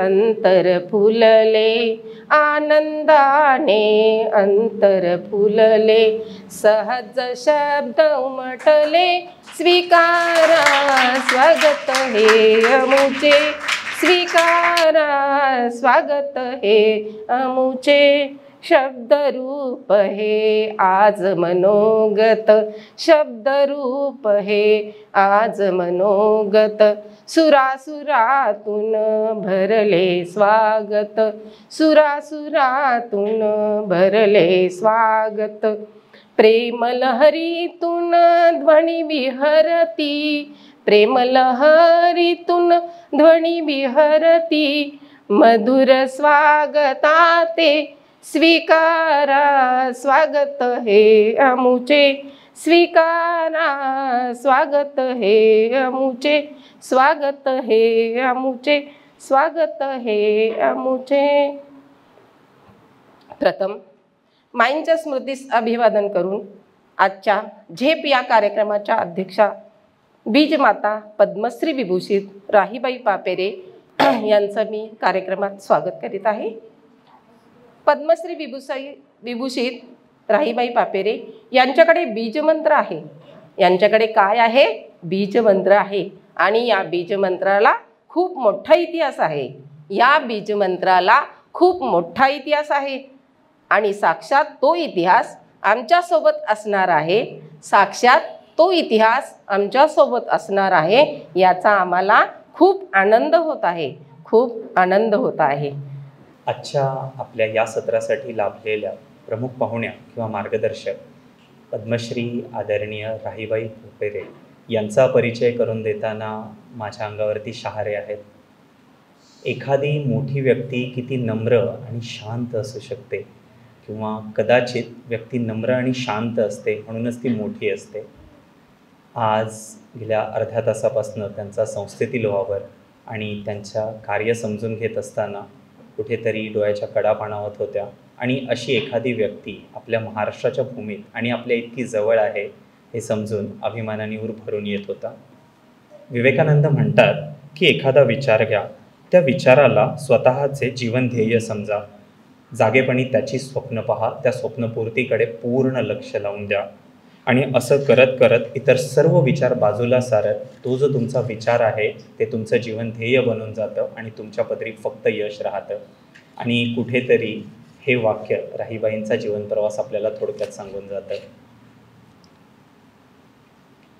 अंतर फुलले, आनंदाने अंतर फुलले, सहज शब्द उमटले, स्वीकारा स्वागत हे अमुचे, स्वीकारा स्वागत हे अमुचे, शब्दरूप हे आज मनोगत, शब्दरूप हे आज मनोगत, सुरासुरातून भरले स्वागत, सुरासुरातून भरले स्वागत, प्रेमलहरीतून ध्वनी विहरती, प्रेमलहरीतून ध्वनी विहरती, मधुर स्वागताते स्वीकारा स्वागत हे अमुचे, स्वीकारा स्वागत हे अमुचे, स्वागत हे अमुचे, स्वागत हे अमुचे। प्रथम माईंच्या स्मृतीस अभिवादन करून आजच्या झेप या कार्यक्रमाच्या अध्यक्षा बीजमाता पद्मश्री विभूषित राहीबाई पापेरे यांचं मी कार्यक्रमात स्वागत करीत आहे। पद्मश्री विभूषित राहीबाई पापेरे यांच्याकडे बीजमंत्र आहे। यांच्याकडे काय आहे? बीजमंत्र आहे आणि या बीजमंत्राला खूप मोठा इतिहास आहे। या बीजमंत्राला खूप मोठा इतिहास आहे आणि साक्षात तो इतिहास आमच्यासोबत असणार आहे, साक्षात तो इतिहास आमच्यासोबत असणार आहे, याचा आम्हाला खूप आनंद होत आहे, खूप आनंद होत आहे। आजच्या आपल्या या सत्रासाठी लाभलेल्या प्रमुख पाहुण्या किंवा मार्गदर्शक पद्मश्री आदरणीय राहीबाई पापेरे यांचा परिचय करून देताना माझ्या अंगावरती शहारे आहेत। एखादी मोठी व्यक्ती किती नम्र आणि शांत असू शकते, किंवा कदाचित व्यक्ती नम्र आणि शांत असते म्हणूनच ती मोठी असते। आज गेल्या अर्ध्या तासापासून त्यांचा संस्थेतील वावर आणि त्यांच्या कार्य समजून घेत असताना कुठेतरी डोळ्याच्या कडा पाणावत होत्या आणि अशी एखादी व्यक्ती आपल्या महाराष्ट्राच्या भूमीत आणि आपल्या इतकी जवळ आहे हे समजून अभिमानाने ऊर भरून येत होता। विवेकानंद म्हणतात की एखादा विचार घ्या, त्या विचाराला स्वतःचे जीवन ध्येय समजा, जागेपणी त्याची स्वप्न पहा, त्या स्वप्नपूर्तीकडे पूर्ण लक्ष लावून द्या आणि असं करत करत इतर सर्व विचार बाजूला सारत तो जो तुमचा विचार आहे ते तुमचं जीवन ध्येय बनून जातं आणि तुमच्या पदरी फक्त यश राहतं। आणि कुठेतरी हे वाक्य राहीबाईंचा जीवन प्रवास आपल्याला थोडक्यात सांगून जातं।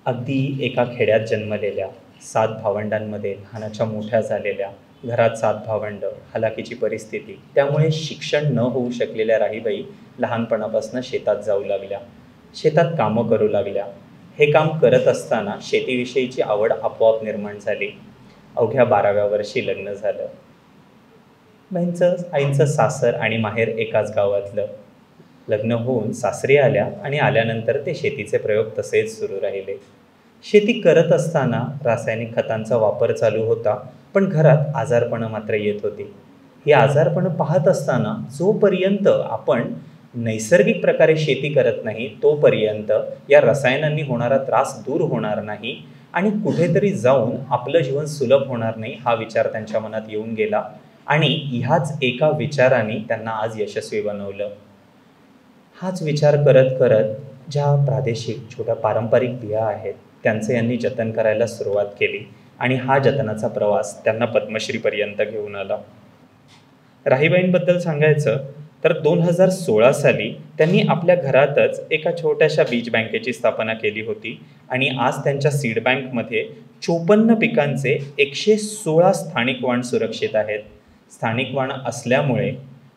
अगदी एका खेड्यात जन्मलेल्या 7 भावंडांमध्ये लहानाच्या मोठ्या झालेल्या, घरात 7 भावंड, हलाखीची परिस्थिती, त्यामुळे शिक्षण न होऊ शकलेल्या राहीबाई लहानपणापासून शेतात जाऊ लागल्या, शेतात कामं करू लागल्या। हे काम करत असताना शेतीविषयीची आवड आपोआप निर्माण झाली। अवघ्या 12व्या वर्षी लग्न झालं। आईंचं सासर आणि माहेर एकाच गावातलं। लग्न होऊन सासरी आल्या आणि आल्यानंतर ते शेतीचे प्रयोग तसेच सुरू राहिले। शेती करत असताना रासायनिक खतांचा वापर चालू होता, पण घरात आजारपणं मात्र येत होती। ही आजारपणं पाहत असताना जोपर्यंत आपण नैसर्गिक प्रकारे शेती करत नाही तोपर्यंत या रसायनांनी होणारा त्रास दूर होणार नाही आणि कुठेतरी जाऊन आपलं जीवन सुलभ होणार नाही हा विचार त्यांच्या मनात येऊन गेला आणि ह्याच एका विचाराने त्यांना आज यशस्वी बनवलं। हाच विचार करत करत ज्या प्रादेशिक छोट्या पारंपरिक बिया आहेत त्यांचे यांनी जतन करायला सुरुवात केली आणि हा जतनाचा प्रवास त्यांना पद्मश्रीपर्यंत घेऊन आला। राहीबाईंबद्दल सांगायचं तर 2016 साली त्यांनी आपल्या घरातच एका छोट्याशा बीज बँकेची स्थापना केली होती आणि आज त्यांच्या सीड बँकमध्ये 54 पिकांचे 116 स्थानिक वाण सुरक्षित आहेत। स्थानिक वाण असल्यामुळे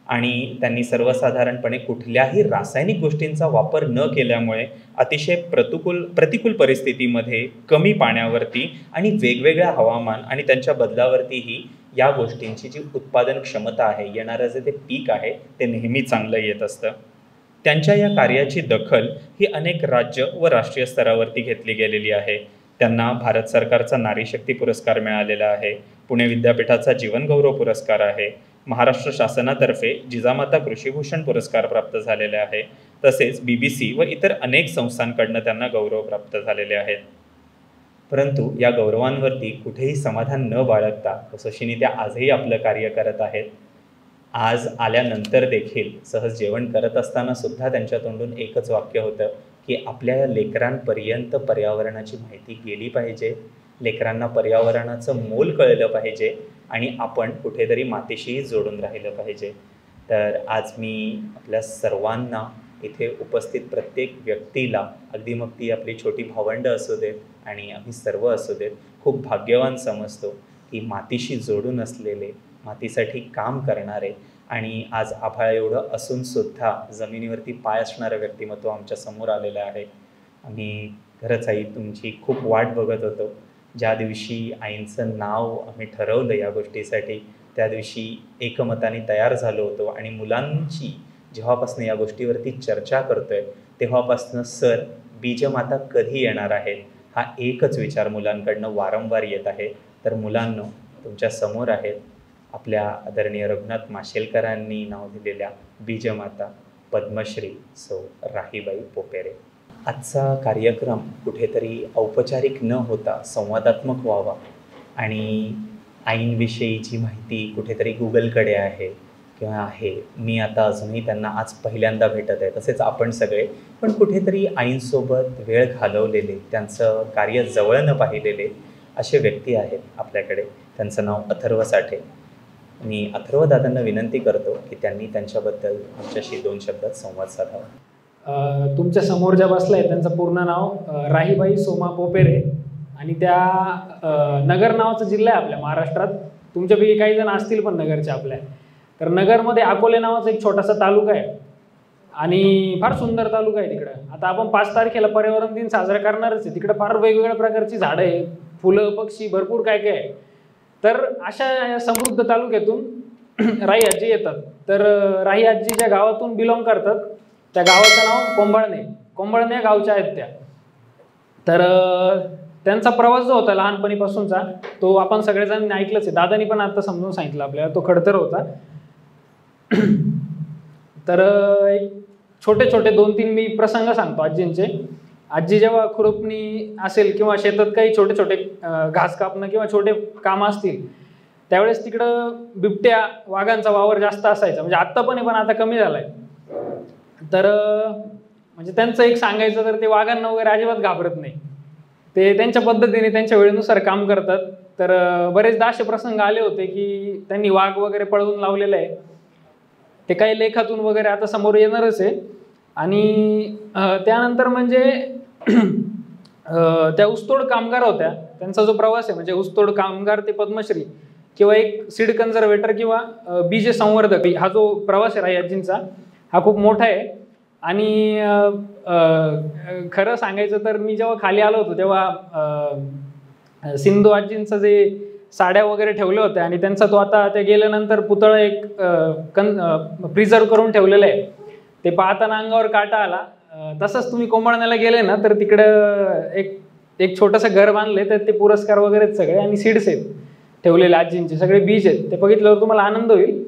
आणि त्यांनी सर्वसाधारणपणे कुठल्याही रासायनिक गोष्टींचा वापर न केल्यामुळे अतिशय प्रतिकूल परिस्थितीमध्ये कमी पाण्यावरती आणि वेगवेगळ्या हवामान आणि त्यांच्या बदलावरतीही या गोष्टींची जी उत्पादन क्षमता आहे, येणारं जे ते पीक आहे ते नेहमी चांगलं येत असतं। त्यांच्या या कार्याची दखल ही अनेक राज्य व राष्ट्रीय स्तरावरती घेतली गेलेली आहे। त्यांना भारत सरकारचा नारी शक्ती पुरस्कार मिळालेला आहे, पुणे विद्यापीठाचा जीवनगौरव पुरस्कार आहे, महाराष्ट्र शासनातर्फे जिजामाता कृषीभूषण पुरस्कार प्राप्त झालेले आहे, तसेच BBC व इतर अनेक संस्थांकडनं त्यांना गौरव प्राप्त झालेले आहेत। परंतु या गौरवांवरती कुठेही समाधान न बाळगता कसोशीने त्या आजही आपलं कार्य करत आहेत. आज आल्यानंतर देखील सहज जेवण करत असताना सुद्धा त्यांच्या तोंडून एकच वाक्य होतं की आपल्या या लेकरांपर्यंत पर्यावरणाची माहिती गेली पाहिजे, लेकरांना पर्यावरणाचं मोल कळलं पाहिजे आणि आपण कुठेतरी मातीशीही जोडून राहिलं पाहिजे. तर आज मी आपल्या सर्वांना इथे उपस्थित प्रत्येक व्यक्तीला, अगदी मग ती आपली छोटी भावंडं असू देत आणि आम्ही सर्व असू देत, खूप भाग्यवान समजतो की मातीशी जोडून असलेले, मातीसाठी काम करणारे आणि आज आभाळ एवढं असूनसुद्धा जमिनीवरती पाय असणारं व्यक्तिमत्व आमच्या समोर आलेलं आहे. आम्ही खरंच आई तुमची खूप वाट बघत होतो. ज्या दिवशी आईंचं नाव आम्ही ठरवलं या गोष्टीसाठी त्या दिवशी एकमताने तयार झालो होतो आणि मुलांची जेव्हापासून या गोष्टीवरती चर्चा करतोय तेव्हापासून सर बीजमाता कधी येणार आहे हा एकच विचार मुलांकडनं वारंवार येत आहे. तर मुलांनो तुमच्या समोर आहेत आपल्या आदरणीय रघुनाथ माशेलकरांनी नाव दिलेल्या बीजमाता पद्मश्री सौ राहीबाई पोपेरे. आजचा कार्यक्रम कुठेतरी औपचारिक न होता संवादात्मक व्हावा आणि आईंविषयीची माहिती कुठेतरी गुगलकडे आहे किंवा आहे. मी आता अजूनही त्यांना आज पहिल्यांदा भेटत आहे, तसेच आपण सगळे, पण कुठेतरी आईंसोबत वेळ घालवलेले, त्यांचं कार्य जवळनं पाहिलेले असे व्यक्ती आहेत आपल्याकडे. त्यांचं नाव अथर्व साठे. मी अथर्व दादांना विनंती करतो की त्यांनी त्यांच्याबद्दल आमच्याशी 2 शब्दात संवाद साधावा. तुमच्या समोर ज्या बसल्या आहेत त्यांचं पूर्ण नाव राहीबाई सोमा पोपेरे आणि त्या नगर नावाचा जिल्हा आहे आपल्या महाराष्ट्रात. तुमच्यापैकी काही जण असतील पण नगरचे आपल्या. तर नगरमध्ये अकोले नावाचा एक छोटासा तालुका आहे आणि फार सुंदर तालुका आहे तिकडं. आता आपण 5 तारखेला पर्यावरण दिन साजरा करणारच आहे. तिकडं फार वेगवेगळ्या प्रकारची झाडं आहेत, फुलं, पक्षी, भरपूर काय काय आहे. तर अशा समृद्ध तालुक्यातून राही आजी येतात. तर राही आजी ज्या गावातून बिलॉंग करतात त्या गावाचं नाव कोंबळणे गावच्या आहेत त्या. तर त्यांचा प्रवास जो होता लहानपणीपासूनचा तो आपण सगळेजण ऐकलंच आहे. दादानी पण आता समजून सांगितलं आपल्याला, तो खडतर होता. तर एक छोटे छोटे 2-3 मी प्रसंग सांगतो आजींचे. आजी जेव्हा खुरपणी असेल किंवा शेतात काही छोटे छोटे घास कापणं किंवा छोटे कामं असतील त्यावेळेस तिकडं बिबट्या, वाघांचा वावर जास्त असायचा. म्हणजे आत्ता पण आहे पण आता कमी झालाय. तर म्हणजे त्यांचं एक सांगायचं तर ते वाघांना वगैरे अजिबात घाबरत नाही. ते त्यांच्या पद्धतीने त्यांच्या वेळेनुसार काम करतात. तर बरेचदा असे प्रसंग आले होते की त्यांनी वाघ वगैरे पळवून लावलेलं आहे. ते काही लेखातून वगैरे आता समोर येणारच आहे. आणि त्यानंतर म्हणजे त्या ऊसतोड कामगार होत्या. त्यांचा जो प्रवास आहे म्हणजे ऊसतोड कामगार ते पद्मश्री किंवा एक सीड कन्झर्वेटर किंवा बीज संवर्धक हा जो प्रवास आहे राही आजींचा हा खूप मोठा आहे. आणि खरं सांगायचं तर मी जेव्हा खाली आलो होतो तेव्हा सिंधू आजींचं जे साड्या वगैरे ठेवल्या होत्या आणि त्यांचा तो आता ते गेल्यानंतर पुतळा एक प्रिझर्व करून ठेवलेला आहे. ते पाहताना अंगावर काटा आला. तसंच तुम्ही कोंबळण्याला गेले ना तर तिकडं एक छोटंसं घर बांधले तर ते पुरस्कार वगैरे सगळे आणि सीड्स आहेत ठेवलेले आजींचे, सगळे बीज आहेत. ते बघितल्यावर तुम्हाला आनंद होईल.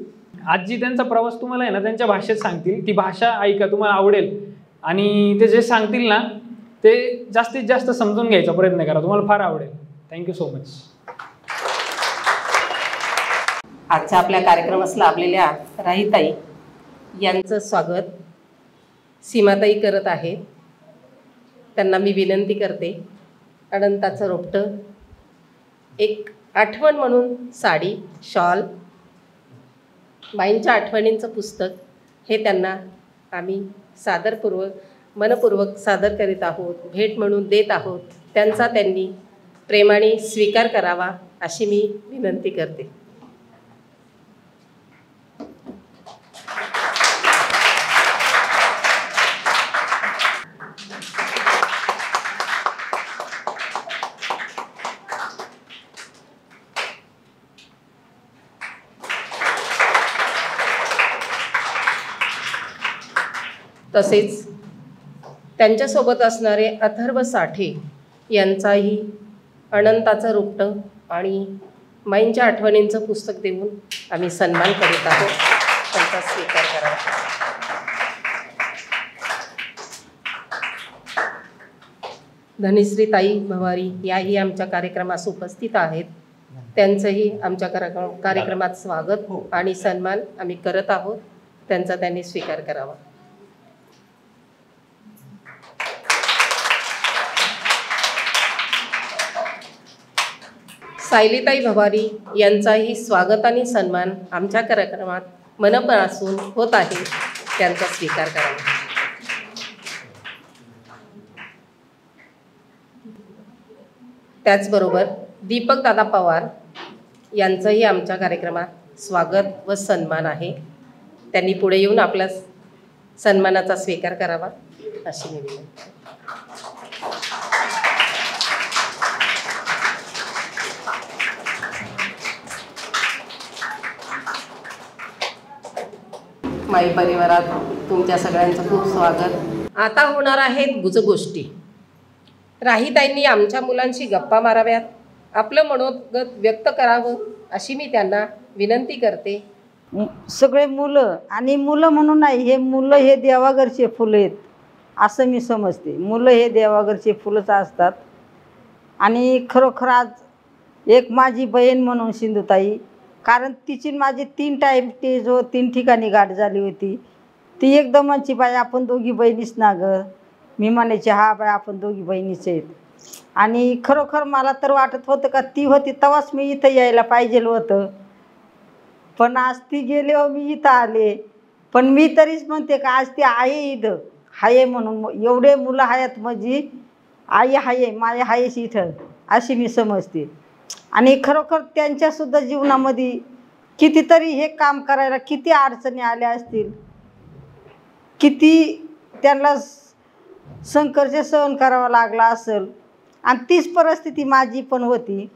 आजी त्यांचा प्रवास तुम्हाला आहे ना त्यांच्या भाषेत सांगतील. ती भाषा ऐका, तुम्हाला आवडेल आणि ते जे सांगतील ना ते जास्तीत जास्त समजून घ्यायचा प्रयत्न करा, तुम्हाला फार आवडेल. Thank you so much. आजच्या आपल्या कार्यक्रमास लाभलेल्या राहीताई यांचं स्वागत सीमाताई करत आहेत. त्यांना मी विनंती करते अनंताचं रोपटं, एक आठवण म्हणून साडी, शॉल, माईंच्या आठवणींचं पुस्तक हे त्यांना आम्ही मनपूर्वक सादर करीत आहोत, भेट म्हणून देत आहोत. त्यांचा त्यांनी प्रेमाने स्वीकार करावा अशी मी विनंती करते. तसेच त्यांच्यासोबत असणारे अथर्व साठे यांचाही अनंताचं रोपटं आणि माईंच्या आठवणींचं पुस्तक देऊन आम्ही सन्मान करीत आहोत. त्यांचा स्वीकार करावा. धनिश्रीताई भवारी याही आमच्या कार्यक्रमास उपस्थित आहेत. त्यांचंही आमच्या कार्यक्रमात स्वागत आणि सन्मान आम्ही करत आहोत. त्यांचा त्यांनी स्वीकार करावा. सायलीताई भवारी यांचाही स्वागत आणि सन्मान आमच्या कार्यक्रमात मनपासून होत आहे. त्यांचा स्वीकार करावा. त्याचबरोबर दीपक दादा पवार यांचंही आमच्या कार्यक्रमात स्वागत व सन्मान आहे. त्यांनी पुढे येऊन आपल्या सन्मानाचा स्वीकार करावा अशी मी विनंती. माई परिवारात तुमच्या सगळ्यांचं खूप स्वागत. आता होणार आहेत गुजगोष्टी. राहीताईंनी आमच्या मुलांशी गप्पा माराव्यात, आपलं मनोगत व्यक्त करावं अशी मी त्यांना विनंती करते. सगळे मुलं आणि मुलं म्हणून नाही, हे मुलं हे देवाघरचे फुलं आहेत असं मी समजते. मुलं हे देवाघरचे फुलंच असतात. आणि खरोखर आज एक माझी बहीण म्हणून सिंधुताई, कारण तिची माझी 3 टाईम ते जो 3 ठिकाणी गाठ झाली होती, ती एकदम म्हणची बाई आपण दोघी बहिणीच ना गं. मी म्हणायचे हा बाई आपण दोघी बहिणीच आहेत. आणि खरोखर मला तर वाटत होतं का ती होती तेव्हाच मी इथं यायला पाहिजे होतं, पण आज ती गेले हो मी इथं आले. पण मी तरीच म्हणते का आज ती आहे इथं हाये म्हणून. एवढे मुलं आहेत म्हणजे आई हाये माया हायेच इथं अशी मी समजते. आणि खरोखर त्यांच्यासुद्धा जीवनामध्ये कितीतरी हे काम करायला किती अडचणी आल्या असतील, किती त्यांना संघर्ष सहन करावा लागला असेल. आणि तीच परिस्थिती माझी पण होती,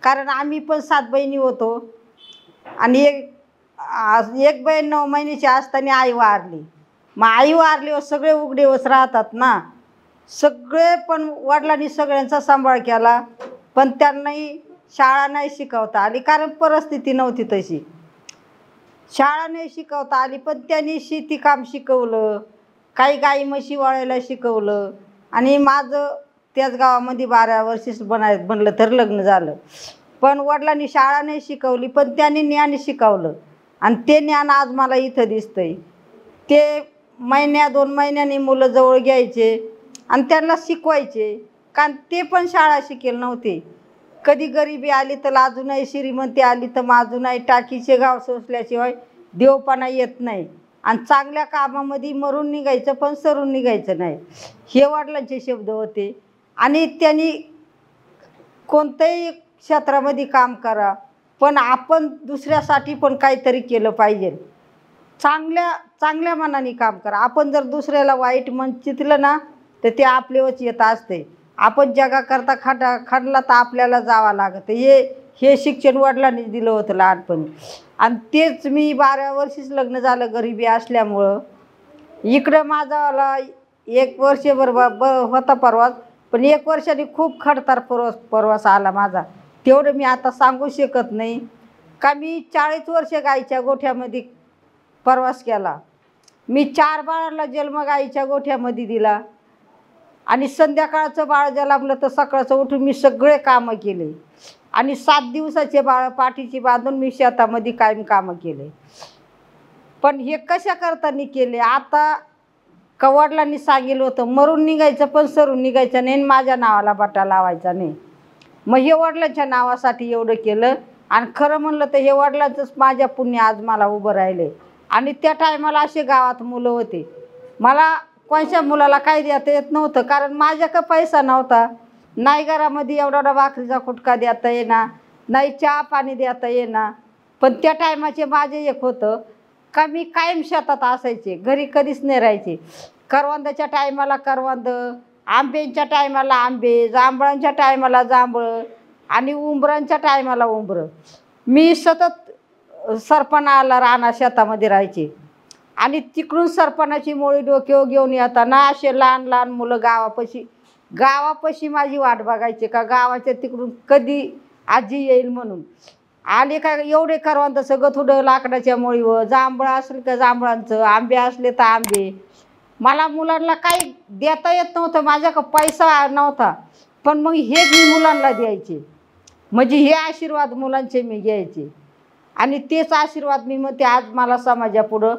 कारण आम्ही पण 7 बहिणी होतो. आणि एक बहीण 9 महिन्याची असताना आई वारली. मग आई वारलीवर सगळे उघडेवच राहतात ना, सगळे. पण वडिलांनी सगळ्यांचा सांभाळ केला, पण त्यांनाही शाळा नाही शिकवता आली, कारण परिस्थिती नव्हती तशी. शाळा नाही शिकवता आली, पण त्यांनी शेतीकाम शिकवलं, काही गाई म्हशी वळायला शिकवलं. आणि माझं त्याच गावामध्ये 12 वर्षीच बनलं तर लग्न झालं. पण वडिलांनी शाळा नाही शिकवली, पण त्यांनी ज्ञान शिकवलं. आणि ते ज्ञान आज मला इथं दिसतंय. ते 2 महिन्यांनी मुलं जवळ घ्यायचे आणि त्यांना शिकवायचे, कारण ते पण शाळा शिकेल नव्हते. कधी गरिबी आली तर अजूनही श्रीमंती आली तर अजूनही टाकीचे गाव सोसल्याशिवाय देवपणा येत नाही. आणि चांगल्या कामामध्ये मरून निघायचं पण सरून निघायचं नाही, हे वडिलांचे शब्द होते. आणि त्यांनी कोणत्याही क्षेत्रामध्ये काम करा, पण आपण दुसऱ्यासाठी पण काहीतरी केलं पाहिजे. चांगल्या मनाने काम करा. आपण जर दुसऱ्याला वाईट मन चितलं ना तर ते आपल्यावरच येत असते. आपण जगाकरता खडला तर आपल्याला जावं लागतं. हे शिक्षण वडिलांनी दिलं होतं लहानपणी. आणि तेच मी 12 वर्षीच लग्न झालं गरिबी असल्यामुळं. इकडं माझा 1 वर्षभर होता प्रवास, पण 1 वर्षाने खूप खडतर प्रवास आला माझा. तेवढं मी आता सांगू शकत नाही. का मी 40 वर्ष गाईच्या गोठ्यामध्ये प्रवास केला. मी 4 बाळाला जन्म गाईच्या गोठ्यामध्ये दिला. आणि संध्याकाळचं बाळ जन्मलं तर सकाळचं उठून मी सगळे कामं केले. आणि 7 दिवसाचे बाळ पाठीची बांधून मी शेतामध्ये कायम कामं केले. पण हे कशा करताना केले, आता वडिलांनी सांगितलं होतं मरून निघायचं पण सरून निघायचं नाही, माझ्या नावाला बटा लावायचा नाही. मग हे वडिलांच्या नावासाठी एवढं केलं. आणि खरं म्हणलं तर हे वडिलांचंच माझ्या पुण्य आज मला उभं राहिले. आणि त्या टायमाला असे गावात मुलं होते, मला कोणत्या मुलाला काही देता येत नव्हतं, कारण माझ्याकडं पैसा नव्हता. नाही घरामध्ये एवढा भाकरीचा खुटका देता येणार, नाही चहा पाणी देता येणार. पण त्या टायमाचे माझे एक होतं का मी कायम शेतात असायचे, घरी कधीच नाही राहायचे. करवंदाच्या टायमाला करवंद, आंब्यांच्या टायमाला आंबे, जांभळांच्या टायमाला जांभळं आणि उंबरांच्या टायमाला उंबरं. मी सतत सरपणाला राहणार शेतामध्ये राहायचे. आणि तिकडून सरपणाची मोळी डोक्यावर घेऊन येताना असे लहान लहान मुलं गावापाशी माझी वाट बघायचे का गावाच्या तिकडून कधी आजी येईल म्हणून. आले का एवढे करवंद सगळं थोडं लाकडाच्या मोळीवर, जांभळं असले का जांभळांचं, आंबे असले तर आंबे. मला मुलांना काही देता येत नव्हतं, माझ्याकडे पैसा नव्हता, पण मग हे मी मुलांना द्यायचे, म्हणजे हे आशीर्वाद मुलांचे मी घ्यायचे आणि तेच आशीर्वाद मी म्हणते आज मला समाजापुढं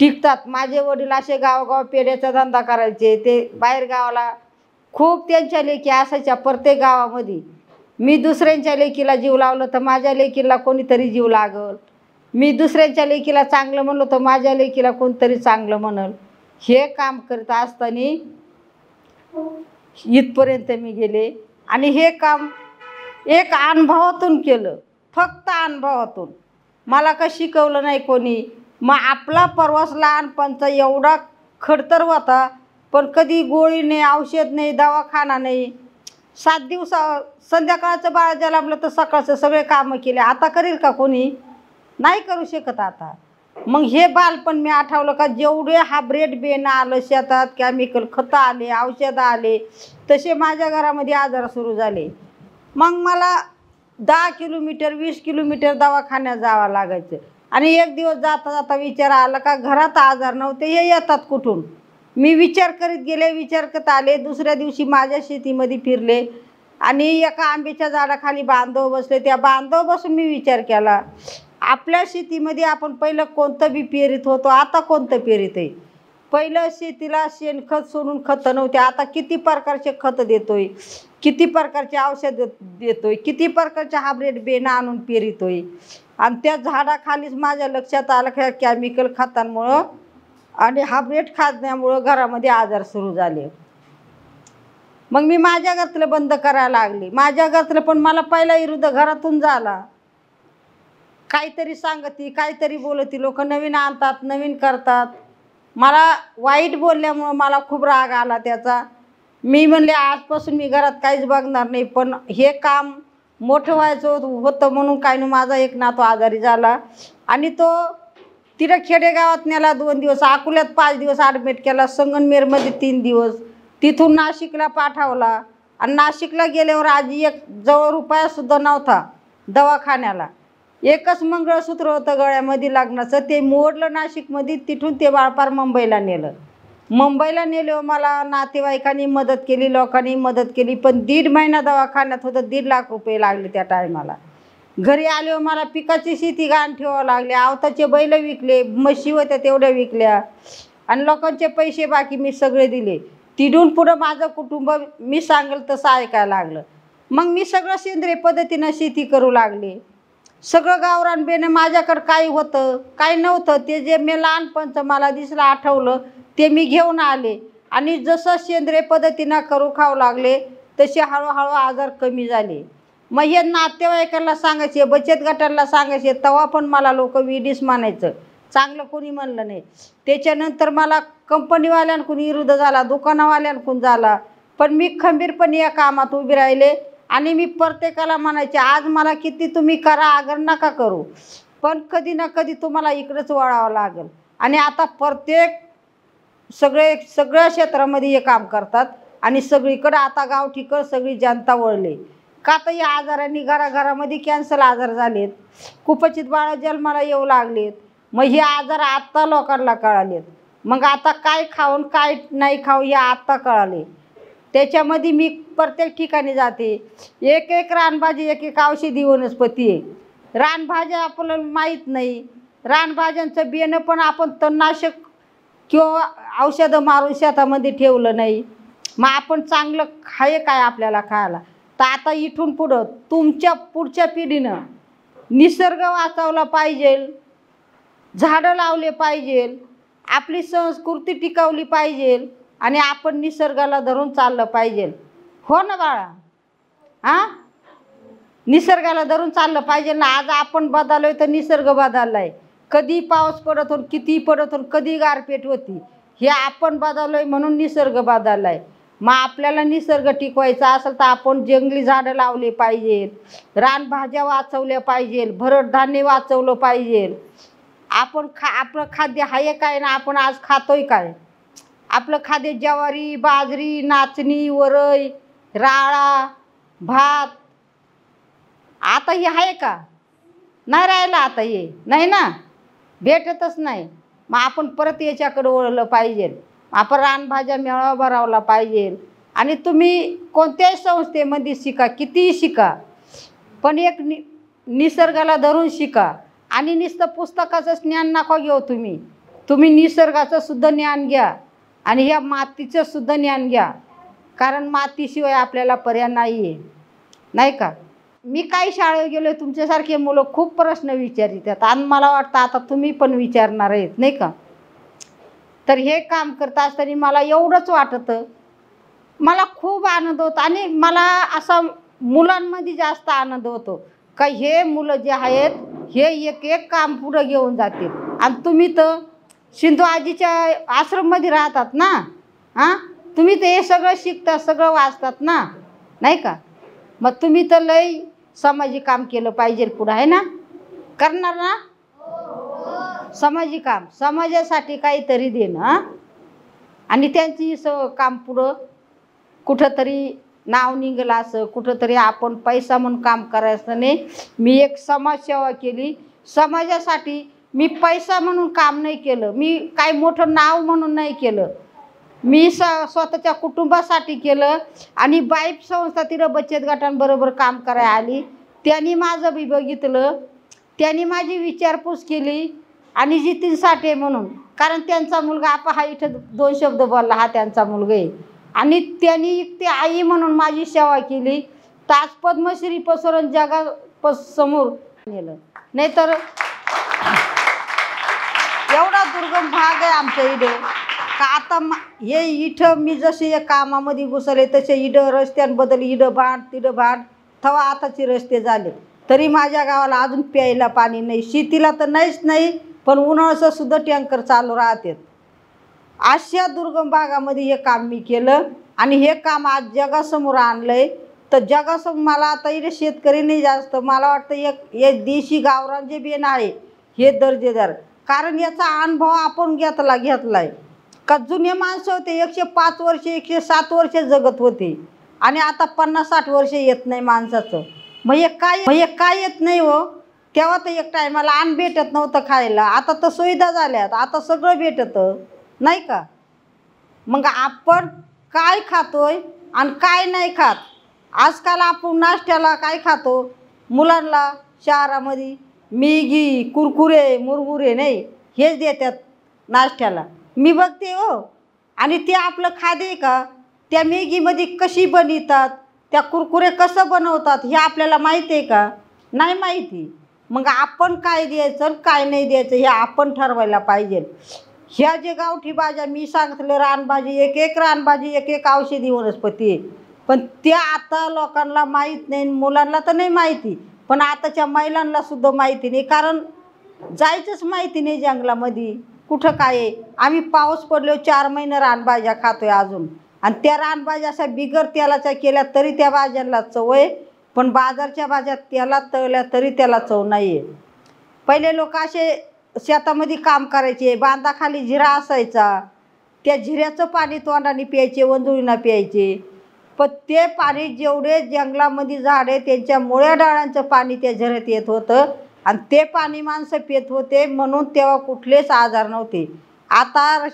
टिकतात. माझे वडील असे गावोगाव पेढ्याचा धंदा करायचे, ते बाहेर गावाला खूप त्यांच्या लेकी असायच्या प्रत्येक गावामध्ये. मी दुसऱ्यांच्या लेकीला जीव लावलं तर माझ्या लेकीला कोणीतरी जीव लागल, मी दुसऱ्यांच्या लेकीला चांगलं म्हणलं तर माझ्या लेकीला कोणतरी चांगलं म्हणल. हे काम करत असताना इथपर्यंत मी गेले आणि हे काम एक अनुभवातून केलं, फक्त अनुभवातून. मला का शिकवलं नाही कोणी. मग आपला प्रवास लहानपणचा एवढा खडतर होता, पण कधी गोळी नाही, औषध नाही, दवाखाना नाही. 7 दिवस संध्याकाळचं बाळ जन्मलं तर सकाळचं सगळे कामं केले. आता करेल का कोणी? नाही करू शकत आता. मग हे बालपण मी आठवलं का जेवढे हायब्रिड बियाणं आलं शेतात, केमिकल खतं आले, औषधं आले, तसे माझ्या घरामध्ये आजार सुरू झाले. मग मला 10 किलोमीटर 20 किलोमीटर दवाखान्यात जावं लागायचं. आणि एक दिवस जाता जाता विचार आला का घरात आजार नव्हते, हे येतात कुठून. मी विचार करीत गेले, विचार करत आले. दुसऱ्या दिवशी माझ्या शेतीमध्ये फिरले आणि एका आंब्याच्या झाडाखाली बांधव बसले. त्या बांधव बसून मी विचार केला, आपल्या शेतीमध्ये आपण पहिलं कोणतं बी पेरीत होतो, आता कोणतं पेरीत आहे. पहिलं शेतीला शेणखत सोडून खतं नव्हते, आता किती प्रकारचे खतं देतोय, किती प्रकारचे औषध देतोय, किती प्रकारचे हायब्रिड बियाणं आणून पेरितोय. आणि त्या झाडाखालीच माझ्या लक्षात आलं की केमिकल खतांमुळं आणि हायब्रिड खाण्यामुळं घरामध्ये आजार सुरू झाले. मग मी माझ्या घरातलं बंद करायला लागले. माझ्या घरातलं पण मला पहिला विरुद्ध घरातून झाला. काहीतरी सांगती, काहीतरी बोलती, लोक नवीन आणतात, नवीन करतात. मला वाईट बोलल्यामुळं मला खूप राग आला त्याचा. मी म्हणले आजपासून मी घरात काहीच बघणार नाही. पण हे काम मोठं व्हायचं होतं म्हणून काय ना माझा एक नातू आजारी झाला आणि तो तिथं खेडेगावात नेला 2 दिवस, अकोल्यात 5 दिवस ॲडमिट केला, संगमनेरमध्ये 3 दिवस, तिथून नाशिकला पाठवला. आणि नाशिकला गेल्यावर आजी एक जवळ रुपयासुद्धा नव्हता दवाखान्याला. एकच मंगळसूत्र होतं गळ्यामध्ये लग्नाचं, ते मोडलं नाशिकमध्ये. तिथून ते बाळपार मुंबईला नेलं. मुंबईला नेल्यावर मला नातेवाईकांनी मदत केली, लोकांनी मदत केली. पण 1.5 महिना दवाखान्यात होतं. 1.5 लाख रुपये लागले त्या टायमाला. घरी आल्यावर मला पिकाची शेती घाण ठेवावं लागले. आवताचे बैल विकले, म्हशी होत्या तेवढ्या विकल्या आणि लोकांचे पैसे बाकी मी सगळे दिले. तिथून पुढं माझं कुटुंब मी सांगेल तसं ऐकायला लागलं. मग मी सगळं सेंद्रिय पद्धतीनं शेती करू लागले. सगळं गावरान बेणं माझ्याकडं काही होतं काही नव्हतं, ते जे मी लहानपणचं मला दिसलं आठवलं ते मी घेऊन आले. आणि जसं सेंद्रिय पद्धतीनं करू खाऊ लागले तसे हळूहळू आजार कमी झाले. मग हे नातेवाईकांना सांगायचे, बचत गटांना सांगायचे, तेव्हा पण मला लोक विडीस म्हणायचं, चांगलं कोणी म्हणलं नाही. त्याच्यानंतर मला कंपनीवाल्यांकडून विरोध झाला, दुकानावाल्यांकडून झाला. पण मी खंबीरपणे या कामात उभी राहिले आणि मी प्रत्येकाला म्हणायचे, आज मला किती तुम्ही करा, अगर नका करू, पण कधी ना कधी तुम्हाला इकडंच वळावं लागेल. आणि आता प्रत्येक सगळ्या क्षेत्रामध्ये हे काम करतात आणि सगळीकडं आता गावठीकडं सगळी जनता वळले. का तर या आजारांनी घराघरामध्ये कॅन्सर आजार झालेत, कुपोषित बाळं जन्माला येऊ लागलेत. मग हे आजार आत्ता लोकांना कळालेत. मग आता काय खाऊन काय नाही खाऊ हे आत्ता कळाले. त्याच्यामध्ये मी प्रत्येक ठिकाणी जाते. एक एक रानभाजी, एक एक औषधी वनस्पती आहे. रानभाज्या आपल्याला माहीत नाही. रानभाज्यांचं बियाणं पण आपण तणनाशक किंवा औषधं मारून शेतामध्ये ठेवलं नाही. मग आपण चांगलं खाय काय आपल्याला खायला. तर आता इथून पुढं तुमच्या पुढच्या पिढीनं निसर्ग वाचवला पाहिजे, झाडं लावले पाहिजे, आपली संस्कृती टिकवली पाहिजे आणि आपण निसर्गाला धरून चाललं पाहिजे. हो ना बाळा? हां, निसर्गाला धरून चाललं पाहिजे ना. आज आपण बदललोय तर निसर्ग बदललाय. कधी पाऊस पडत होता, किती पडत होता, कधी गारपीट होती, हे आपण बदललोय म्हणून निसर्ग बदललाय. मग आपल्याला निसर्ग टिकवायचा असेल तर आपण जंगली झाडं लावले पाहिजे, रानभाज्या वाचवल्या पाहिजे, भरड धान्य वाचवलं पाहिजे. आपण आपलं खाद्य आहे काय ना, आपण आज खातोय काय? आपलं खाद्य ज्वारी, बाजरी, नाचणी, वरई, राळा, भात. आता हे आहे का? नाही राहिलं आता, हे नाही ना, भेटतच नाही. मग आपण परत याच्याकडे वळलं पाहिजे. आपण रानभाज्या मेळावा भरवला पाहिजे. आणि तुम्ही कोणत्याही संस्थेमध्ये शिका, कितीही शिका, पण एक निसर्गाला धरून शिका. आणि नुसतं पुस्तकाचं ज्ञान नका घेऊ तुम्ही निसर्गाचं सुद्धा ज्ञान घ्या आणि ह्या मातीचं सुद्धा ज्ञान घ्या. कारण मातीशिवाय आपल्याला पर्याय नाही आहे, नाही का. मी काही शाळेत गेलो, तुमच्यासारखे मुलं खूप प्रश्न विचारितात आणि मला वाटतं आता तुम्ही पण विचारणार आहेत, नाही का. तर हे काम करत असताना मला एवढंच वाटतं, मला खूप आनंद होतो. आणि मला असा मुलांमध्ये जास्त आनंद होतो का हे मुलं जे आहेत हे एक एक काम पुढं घेऊन जातील. आणि तुम्ही तर सिंधू आजीच्या आश्रममध्ये राहतात ना, हां, तुम्ही तर हे सगळं शिकता, सगळं वाचतात ना, नाही का. मग तुम्ही तर लई सामाजिक काम केलं पाहिजे पुढं, आहे ना, करणार ना. सामाजिक काम, समाजासाठी काहीतरी देणं. आणि त्यांची काम पुढं कुठंतरी नाव निघलं असं, कुठंतरी आपण पैसा म्हणून काम करायचं नाही. मी एक समाजसेवा केली समाजासाठी. मी पैसा म्हणून काम नाही केलं, मी काही मोठं नाव म्हणून नाही केलं, मी स्वतःच्या कुटुंबासाठी केलं. आणि बाईप संस्था तिथं बचत गटांबरोबर काम करायला आली, त्यांनी माझं बी बघितलं, त्यांनी माझी विचारपूस केली. आणि जितीन साठे म्हणून, कारण त्यांचा मुलगा हा इथं 2 शब्द बोलला, हा त्यांचा मुलगा आहे. आणि त्यांनी ते आई म्हणून माझी सेवा केली. तर आज पद्मश्री पसरून जगासमोर नेलं. नाहीतर एवढा दुर्गम भाग आहे आमच्या इथं का आता हे इथं मी जसे या कामामध्ये घुसले तसे इथं रस्त्यांबद्दल इथं भाट तिथं भाट थवा आताचे रस्ते झाले. तरी माझ्या गावाला अजून प्यायला पाणी नाही. शेतीला तर नाहीच नाही, पण उन्हाळ्याचं सुद्धा टँकर चालू राहतात. अशा दुर्गम भागामध्ये हे काम मी केलं आणि हे काम आज जगासमोर आणलं आहे. तर जगासमोर मला आता इथे शेतकरी नाही जास्त, मला वाटतं एक देशी गावरान जे बियाणं आहे हे दर्जेदार. कारण याचा अनुभव आपण घेतला आहे का. जुने माणसं होते 105 वर्षे 107 वर्षे जगत होते आणि आता 50-60 वर्षे येत नाही माणसाचं. मग हे काय येत नाही हो. तेव्हा तर एक टायमाला अन्न भेटत नव्हतं खायला, आता तर सुविधा झाल्यात, आता सगळं भेटतं, नाही का. मग आपण काय खातोय आणि काय नाही खात. आजकाल आपण नाश्त्याला काय खातो, मुलांना शहरामध्ये मॅगी कुरकुरे मुरमुरे नाही हेच देतात नाश्त्याला, मी बघते हो. आणि ते आपलं खाद्य का, त्या मॅगीमध्ये कशी बनवतात, त्या कुरकुरे कसं बनवतात हे आपल्याला माहिती आहे का, नाही माहिती. मग आपण काय द्यायचं काय नाही द्यायचं हे आपण ठरवायला पाहिजे. ह्या जे गावठी भाज्या मी सांगितलं, रानभाजी एक रानभाजी एक औषधी वनस्पती आहे, पण त्या आता लोकांना माहीत नाही, मुलांना तर नाही माहिती, पण आताच्या महिलांना सुद्धा माहिती नाही. कारण जायचंच माहिती नाही जंगलामध्ये कुठं काय आहे. आम्ही पाऊस पडलो 4 महिने रानभाज्या खातोय अजून, आणि त्या रानभाज्या अशा बिगर तेलाच्या केल्या तरी त्या भाज्यांना चव आहे, पण बाजारच्या भाज्या तेलात तळल्या तरी त्याला चव नाही आहे. पहिले लोक असे शेतामध्ये काम करायचे, बांधाखाली जिरा असायचा, त्या जिऱ्याचं पाणी तोंडाने प्यायचे, वंजुळीना प्यायचे. पण ते पाणी जेवढे जंगलामध्ये झाडे त्यांच्या मुळ्या डाळांचं पाणी त्या झऱ्यात येत होतं आणि ते पाणी माणसं पित होते, म्हणून तेव्हा कुठलेच आजार नव्हते. आता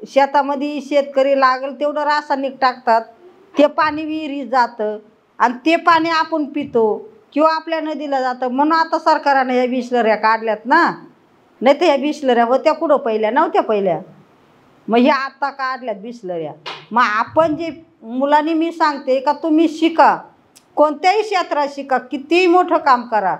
शेतामध्ये शेतकरी लागेल तेवढं रासायनिक टाकतात, ते पाणी विहिरीत जातं आणि ते पाणी आपण पितो किंवा आपल्या नदीला जातं. म्हणून आता सरकारने ह्या बिसलऱ्या काढल्यात ना, नाही तर ह्या बिसलऱ्या होत्या कुठं पहिल्या, नव्हत्या पहिल्या. मग ह्या आता काढल्यात बिसलऱ्या. मग आपण जे मुलांनी मी सांगते का तुम्ही शिका, कोणत्याही क्षेत्रात शिका, कितीही मोठं काम करा,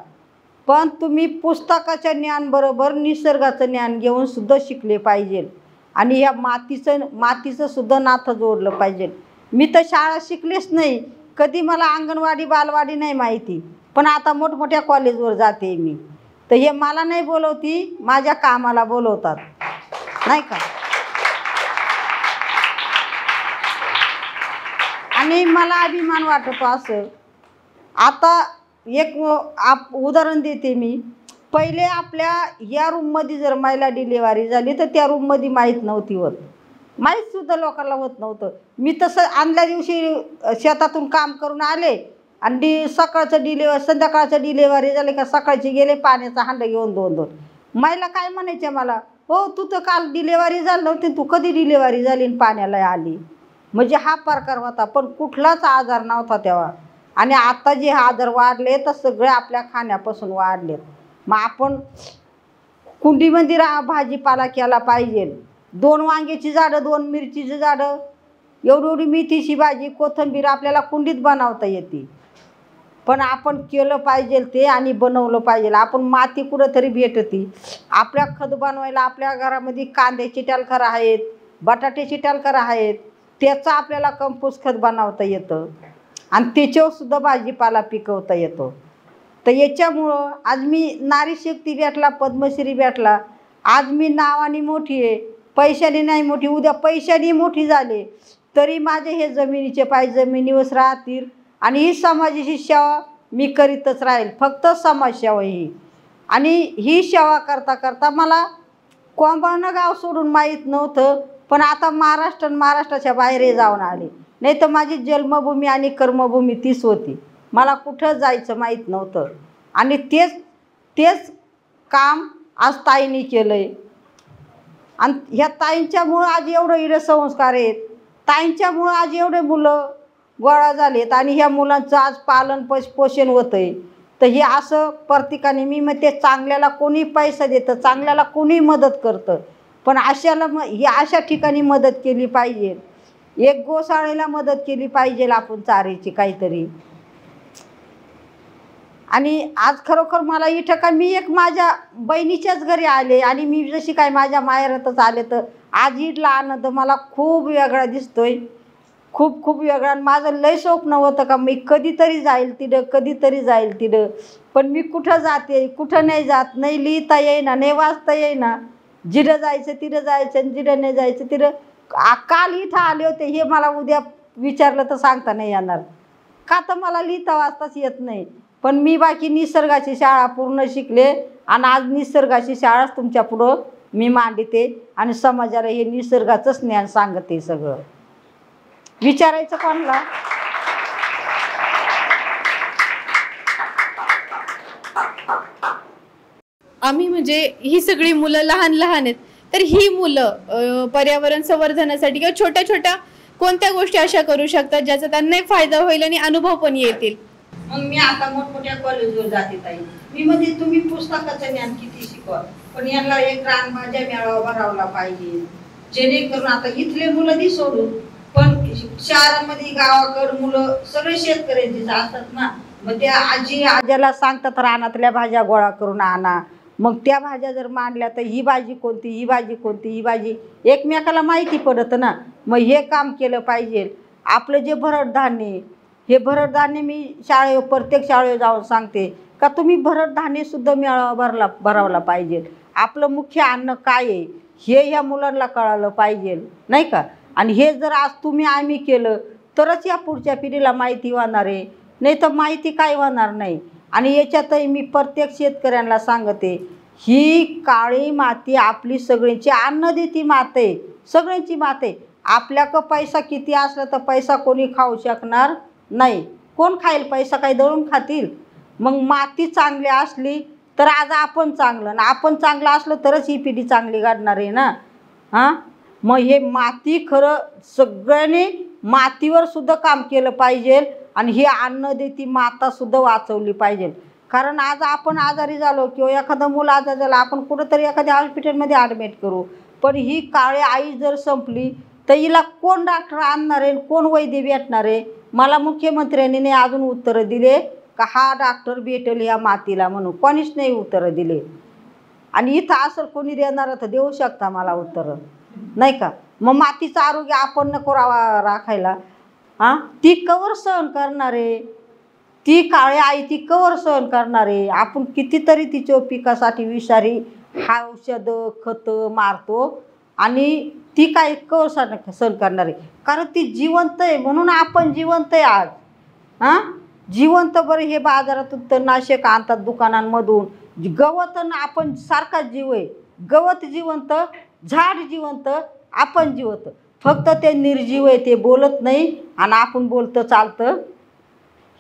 पण तुम्ही पुस्तकाच्या ज्ञानबरोबर निसर्गाचं ज्ञान घेऊन सुद्धा शिकले पाहिजे. आणि ह्या मातीचं सुद्धा नातं जोडलं पाहिजे. मी तर शाळा शिकलेच नाही कधी, मला अंगणवाडी बालवाडी नाही माहिती, पण आता मोठमोठ्या कॉलेजवर जाते मी. तर हे मला नाही बोलवती, माझ्या कामाला बोलवतात, नाही का. आणि मला अभिमान वाटतो असं. आता एक उदाहरण देते मी. पहिले आपल्या या रूममध्ये जर महिला डिलिव्हरी झाली तर त्या रूममध्ये माहीत नव्हती होत, माहीतसुद्धा लोकांना होत नव्हतं. मी तसं आणल्या दिवशी शेतातून काम करून आले आणि सकाळचं संध्याकाळचं डिलिव्हरी झाले का सकाळची गेले पाण्याचा हांडा घेऊन 2-2. महिला काय म्हणायच्या मला, हो तू तर काल डिलेवरी झाली नव्हती, तू कधी डिलेवरी झाली आणि पाण्याला आली. म्हणजे हा प्रकार होता, पण कुठलाच आजार नव्हता तेव्हा. आणि आता जे आजार वाढले तर सगळे आपल्या खाण्यापासून वाढलेत. मग आपण कुंडीमध्ये भाजीपाला केला पाहिजे. 2 वांग्याची झाडं, 2 मिरचीची झाडं, एवढी मेथीची भाजी, कोथिंबीर आपल्याला कुंडीत बनवता येते. पण आपण केलं पाहिजे ते आणि बनवलं पाहिजे. आपण माती कुठंतरी भेटती. आपल्या खत बनवायला आपल्या घरामध्ये कांद्याची टलखरं आहेत, बटाट्याची टलखरं आहेत, त्याचं आपल्याला कंपोस्ट खत बनवता येतं आणि त्याच्यावर सुद्धा भाजीपाला पिकवता येतो. तर याच्यामुळं आज मी नारी शक्ती भेटला, पद्मश्री भेटला. आज मी नावाने मोठी आहे, पैशाने नाही मोठी. उद्या पैशाने मोठी झाले तरी माझे हे जमिनीचे पाय जमिनीवर राहतील आणि ही समाजाची सेवा मी करीतच राहील. फक्त समाजसेवा ही. आणि ही सेवा करता करता मला कोंबाणं गाव सोडून माहीत नव्हतं, पण आता महाराष्ट्राच्या बाहेर जाऊन आले. नाही तर माझी जन्मभूमी आणि कर्मभूमी तीच होती. मला कुठं जायचं माहीत नव्हतं. आणि तेच काम आज ताईंनी केलं आहे. आणि ह्या ताईंच्यामुळं आज एवढं इडं संस्कार आहेत. ताईंच्यामुळं आज एवढे मुलं गोळा झालेत आणि ह्या मुलांचं आज पालन पोषण होतं आहे. तर हे असं प्रत्येकाने, मी म्हणते चांगल्याला कोणी पैसा देतं, चांगल्याला कोणी मदत करतं, पण अशाला ही अशा ठिकाणी मदत केली पाहिजे. एक गोशाळेला मदत केली पाहिजे आपण चारीची काहीतरी. आणि आज खरोखर मला इथं का मी एक माझ्या बहिणीच्याच घरी आले आणि मी जशी काय माझ्या माहेरातच आले, तर आज इथला आनंद मला खूप वेगळा दिसतोय, खूप वेगळा. माझं लय स्वप्न होतं का मी कधीतरी जाईल तिथं, पण मी कुठं जाते, कुठं नाही जात. नाही लिहिता येईना, नाही वाचता येईना. जिथं जायचं तिथं जायचं आणि जिथं नाही जायचं तिथं. काल इथं आले होते, हे मला उद्या विचारलं तर सांगता नाही येणार का, तर मला लिहिता वाचताच येत नाही. पण मी बाकी निसर्गाची शाळा पूर्ण शिकले आणि आज निसर्गाची शाळाच तुमच्या पुढं मी मांडते आणि समाजाला हे निसर्गाचंच ज्ञान सांगते. सगळं विचारायचं कोणाला. आम्ही म्हणजे ही सगळी मुलं लहान आहेत, तर ही मुलं पर्यावरण संवर्धनासाठी किंवा छोट्या छोट्या कोणत्या गोष्टी अशा करू शकतात ज्याचा त्यांनाही फायदा होईल आणि अनुभव पण येतील. मग मी आता मोठमोठ्या कॉलेजवर जाते ताई. मी म्हणजे तुम्ही पुस्तकाचं ज्ञान किती शिकवा, पण यांना एक रानभाज्या मेळावा भरावला पाहिजे, जेणेकरून आता इथले मुलं दी सोडून पण शहरामध्ये गावाकडे मुलं सगळे शेतकऱ्यांचीच असतात ना. मग त्या आज्याला सांगतात रानातल्या भाज्या गोळा करून आणा. मग त्या भाज्या जर मांडल्या तर ही भाजी कोणती, ही भाजी कोणती, ही भाजी एकमेकाला माहिती पडतं ना. मग हे काम केलं पाहिजे. आपलं जे भरड धान्य, हे भरड धान्य मी प्रत्येक शाळेवर जाऊन सांगते का तुम्ही भरड धान्यसुद्धा मेळावा भरावला पाहिजे. आपलं मुख्य अन्न काय आहे हे ह्या मुलांना कळालं पाहिजे, नाही का. आणि हे जर आज तुम्ही आम्ही केलं तरच या पुढच्या पिढीला माहिती होणार आहे, नाही तर माहिती काय होणार नाही. आणि याच्यातही मी प्रत्येक शेतकऱ्यांना सांगते, ही काळी माती आपली सगळ्यांची अन्न देती माते, सगळ्यांची माते. आपल्याकडं पैसा किती असला तर पैसा कोणी खाऊ शकणार नाही. कोण खाईल पैसा, काही दळून खातील. मग माती चांगली असली तर आज आपण चांगलं, ना आपण चांगलं असलं तरच ही पिढी चांगली घडणार आहे ना. हां, मग हे माती खरं सगळ्यांनी मातीवर सुद्धा काम केलं पाहिजे आणि हे अन्न देती मातासुद्धा वाचवली पाहिजे. कारण आज आपण आजारी झालो किंवा एखादं मुलं आजारी झालं, आपण कुठंतरी एखाद्या हॉस्पिटलमध्ये ॲडमिट करू, पण ही काळी आई जर संपली तर हिला कोण डॉक्टर आणणार आहे, कोण वैद्य भेटणार आहे. मला मुख्यमंत्र्यांनी नाही अजून उत्तरं दिले का हा डॉक्टर भेटेल या मातीला, म्हणून कोणीच नाही उत्तरं दिले. आणि इथं असं कोणी देणार तर देऊ शकता मला उत्तरं, नाही का. मग मातीचं आरोग्य आपण नको राखायला. हां, ती कवर सहन करणार आहे, ती काळी आई ती कवर सहन करणार आहे. आपण कितीतरी तिच्या पिकासाठी विषारी औषधं खतं मारतो आणि ती काय कवर सहन करणार आहे, कारण ती जिवंत आहे म्हणून आपण जिवंत आहे आज. हां, जिवंत. बरं हे बाजारातून तर नाशक आणतात दुकानांमधून, गवत आपण सारखाच जीव आहे. गवत जिवंत, झाड जिवंत, आपण जिवंत. फक्त ते निर्जीव आहे, ते बोलत नाही आणि आपण बोलतं चालतं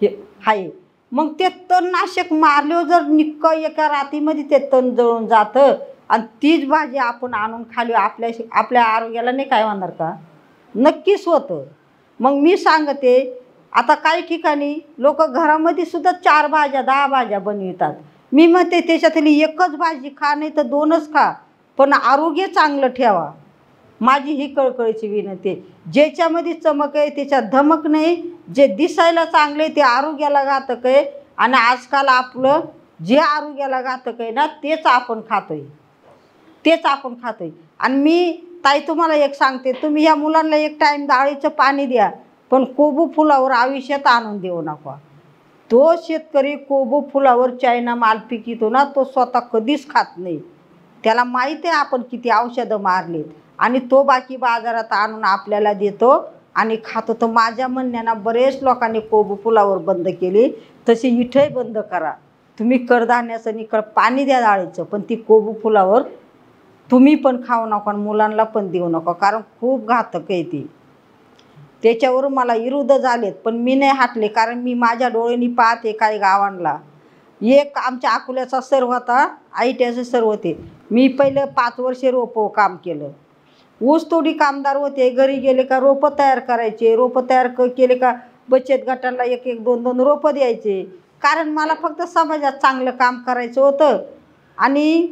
हे आहे. मग ते तणनाशक मारल्यावर जर निक्क एका रातीमध्ये ते तण जळून जातं आणि तीच भाजी आपण आणून खाली आपल्या आरोग्याला नाही काय होणार का? नक्कीच होतं. मग मी सांगते, आता काही ठिकाणी लोक घरामध्ये सुद्धा 4 भाज्या 10 भाज्या बनवितात. मी म्हणते त्याच्यातली एकच भाजी खा, नाही तर 2च खा, पण आरोग्य चांगलं ठेवा. माझी ही कळकळीची विनंती आहे. ज्याच्यामध्ये चमक आहे त्याच्यात धमक नाही. जे दिसायला चांगले ते आरोग्याला घातक आहे. आणि आजकाल आपलं जे आरोग्याला घातक आहे ना तेच आपण खातोय. आणि मी ताई तुम्हाला एक सांगते, तुम्ही या मुलांना एक टाईम डाळीचं पाणी द्या, पण कोबू फुलावर आयुष्यात आणून देऊ नका. तो शेतकरी कोबू फुलावर चायना माल पिकितो ना, तो स्वतः कधीच खात नाही. त्याला माहीत आहे आपण किती औषधं मारलीत, आणि तो बाकी बाजारात आणून आपल्याला देतो आणि खातो. तर माझ्या म्हणण्यानं बरेच लोकांनी कोबू फुलावर बंद केली, तशी इथंही बंद करा. तुम्ही कडधान्याचं निकळ पाणी द्या डाळीचं, पण ती कोबू फुलावर तुम्ही पण खाऊ नका, मुलांना पण देऊ नका, कारण खूप घातक आहे ती. त्याच्यावरून मला विरोध झालेत, पण मी नाही हटले, कारण मी माझ्या डोळ्यांनी पाहते काही गावांना. एक आमच्या अकोल्याचा सर होता, ITचे सर होते. मी पहिलं 5 वर्षे रोपं काम केलं. ऊसतोडी कामदार होते. घरी गेले का रोपं तयार करायचे. रोपं तयार केले का बचत गटांना 1-1, 2-2 रोपं द्यायचे. कारण मला फक्त समाजात चांगलं काम करायचं होतं. आणि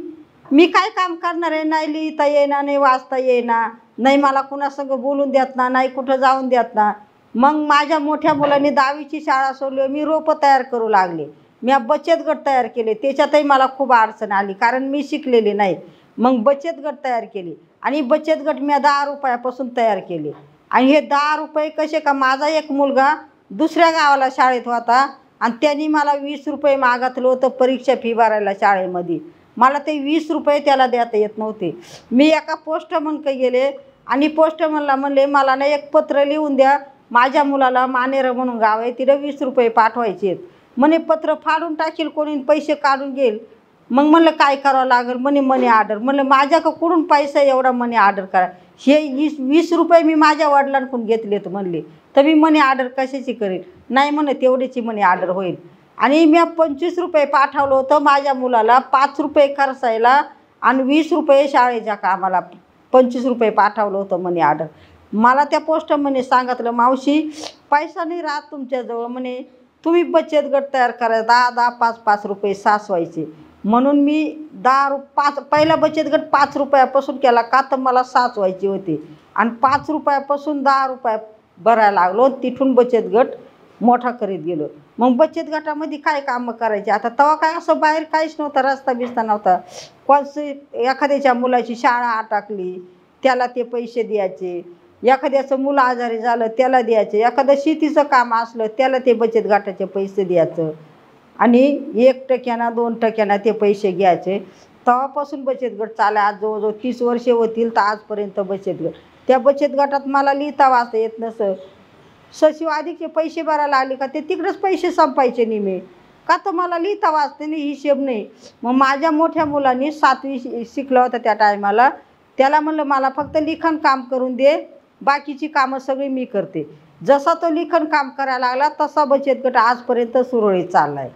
मी काय काम करणार आहे? नाही लिहिता येईना, नाही वाचता येईना, नाही मला कुणासंग बोलून देत ना, नाही कुठं जाऊन देत ना. मग माझ्या मोठ्या मुलांनी 10वीची शाळा सोडली, मी रोपं तयार करू लागले. मी बचत गट तयार केले. त्याच्यातही मला खूप अडचण आली, कारण मी शिकलेली नाही. मग बचत गट तयार केली, आणि बचत गट मी 10 रुपयापासून तयार केले. आणि हे 10 रुपये कसे का, माझा एक मुलगा दुसऱ्या गावाला शाळेत होता, आणि त्यांनी मला 20 रुपये मागितलं होतं परीक्षा फी भरायला शाळेमध्ये. मला ते 20 रुपये त्याला देता येत नव्हते. मी एका पोस्टमनकडे गेले, आणि पोस्टमनला म्हणले, मला ना एक पत्र लिहून द्या, माझ्या मुलाला मानेर म्हणून गाव आहे, तिला 20 रुपये पाठवायचे आहेत. म्हणे पत्र फाडून टाकील कोणी, पैसे काढून घेईल. मग म्हणलं काय करावं लागेल? म्हणे मनी ऑर्डर. म्हणलं माझ्याकडं कुठून पैसा एवढा मनी ऑर्डर करा? हे 20 रुपये मी माझ्या वडिलांकडून घेतलेत म्हणले, तर मी मनी ऑर्डर कशाची करेल? नाही म्हणे तेवढीची मनी ऑर्डर होईल. आणि मी 25 रुपये पाठवलं होतं माझ्या मुलाला 5 रुपये खर्चायला, आणि 20 रुपये शाळेच्या कामाला 25 रुपये पाठवलं होतं मनी ऑर्डर. मला त्या पोस्टमनने सांगितलं, मावशी पैसा नाही राहत तुमच्याजवळ, म्हणे तुम्ही बचत गट तयार करा, 10-10, 5-5 रुपये साचवायचे. म्हणून मी 5 पहिला बचत गट 5 रुपयापासून केला, का तर मला साचवायचे होते. आणि 5 रुपयापासून 10 रुपये भरायला लागलो. तिथून बचत गट मोठा करीत गेलो. मग बचत गटामध्ये काय कामं करायचे? आता तेव्हा काय असं बाहेर काहीच नव्हतं, रस्ता बिस्ता नव्हता. एखाद्याच्या मुलाची शाळा अटकली त्याला ते पैसे द्यायचे, एखाद्याचं मुलं आजारी झालं त्याला द्यायचे, एखादं शेतीचं काम असलं त्याला ते बचत गटाचे पैसे द्यायचं, आणि 1% 2% ते पैसे घ्यायचे. तेव्हापासून बचत गट चालला. आज जवळजवळ 30 वर्षे होतील तर आजपर्यंत बचत गट. त्या बचत गटात मला लिहिता वाचता येत नसं. सचिव अधिकचे पैसे भरायला आले का ते तिकडेच पैसे संपायचे निमे, का तर मला लिहिता वाचते नाही, हिशेब नाही. मग माझ्या मोठ्या मुलांनी 7वी शिकला होता त्या टायमाला, त्याला म्हणलं मला फक्त लिखाण काम करून दे, बाकीची कामं सगळी मी करते. जसा तो लिखाण काम करायला लागला तसा बचत गट आजपर्यंत सुरळीत चालला आहे.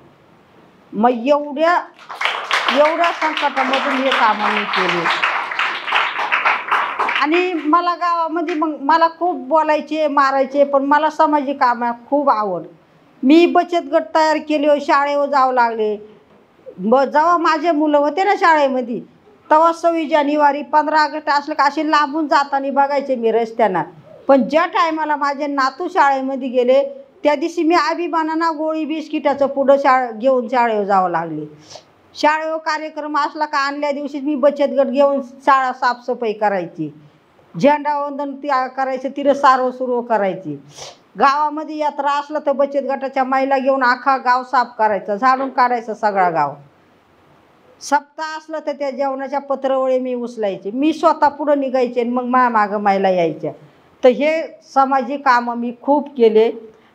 मग एवढ्या संकटामधून हे कामं मी केले. आणि मला गावामध्ये मग मला खूप बोलायचे मारायचे, पण मला सामाजिक कामात खूप आवड. मी बचत गट तयार केले, शाळेवर जावं लागले. जेव्हा माझे मुलं होते ना शाळेमध्ये, तेव्हा 26 जानेवारी 15 ऑगस्ट असलं का असे लांबून जाताना बघायचे मी रस्त्यानं. पण ज्या टायमाला माझे नातू शाळेमध्ये गेले त्या दिवशी मी अभिमानानं गोळी बिस्किटाचं पुढं घेऊन शाळेवर जावं लागले. शाळेवर कार्यक्रम असला का आणल्या दिवशीच मी बचत गट घेऊन शाळा साफसफाई करायची, झेंडावंदन करायचं, तिथं सारव सुरू करायची. गावामध्ये यात्रा असलं तर बचत गटाच्या महिला घेऊन अख्खा गाव साफ करायचं, झाडून काढायचं सगळा गाव. सप्ताह असलं तर त्या जेवणाच्या पत्रवळे मी उचलायचे, मी स्वतः पुढं निघायचे आणि मग मागं महिला यायच्या. तर हे सामाजिक कामं मी खूप केले.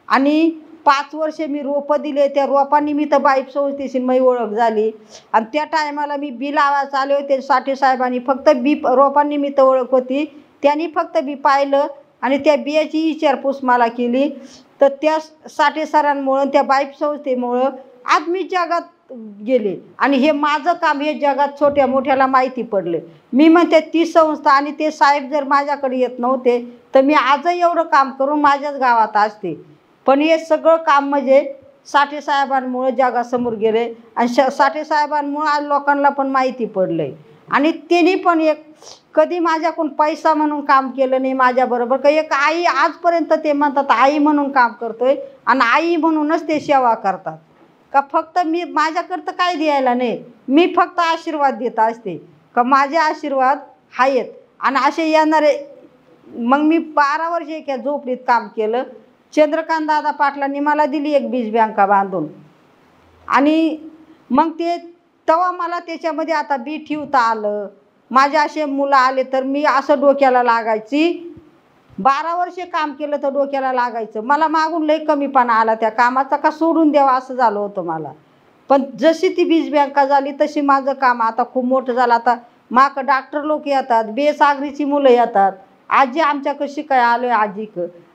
आणि 5 वर्षे मी रोपं दिले. त्या रोपानिमित्त बाईप संस्थेशी माझी ओळख झाली. आणि त्या टायमाला मी बी लावायला आले होते. साठे साहेबांनी फक्त बी रोपांनिमित्त ओळख होती, त्यांनी फक्त बी पाहिलं आणि त्या बियाची विचारपूस मला केली. तर त्या साठे सरांमुळं, त्या बाईप संस्थेमुळं आज मी जगात गेले आणि हे माझं काम हे जगात छोट्या मोठ्याला माहिती पडलं. मी म्हणते ती संस्था आणि ते साहेब जर माझ्याकडे येत नव्हते तर मी आजही एवढं काम करून माझ्याच गावात असते. पण हे सगळं काम म्हणजे साठे साहेबांमुळे जगासमोर गेले आणि साठे साहेबांमुळे आज लोकांना पण माहिती पडलंय. आणि त्यांनी पण एक कधी माझ्याकडून पैसा म्हणून काम केलं नाही माझ्याबरोबर. का एक आई आजपर्यंत ते म्हणतात आई म्हणून काम करतोय आणि आई म्हणूनच ते सेवा करतात. का फक्त मी माझ्याकडं काय द्यायला नाही, मी फक्त आशीर्वाद देत असते का माझे आशीर्वाद आहेत. आणि असे येणारे मग मी 12 वर्ष एका झोपडीत काम केलं. चंद्रकांत दादा पाटलांनी मला दिली एक बीज बँका बांधून आणि मग ते तेव्हा मला त्याच्यामध्ये आता बी ठेवता आलं. माझे असे मुलं आले तर मी असं डोक्याला लागायची. 12 वर्षे काम केलं तर डोक्याला लागायचं. मला मागून लई कमीपणा आला त्या कामाचा का सोडून द्यावा असं झालं होतं मला. पण जशी ती बीज बँका झाली तशी माझं काम आता खूप मोठं झालं. आता माक डॉक्टर लोक येतात, बेसागरीची मुलं येतात. आजी आमच्याकडे शिकाय आलोय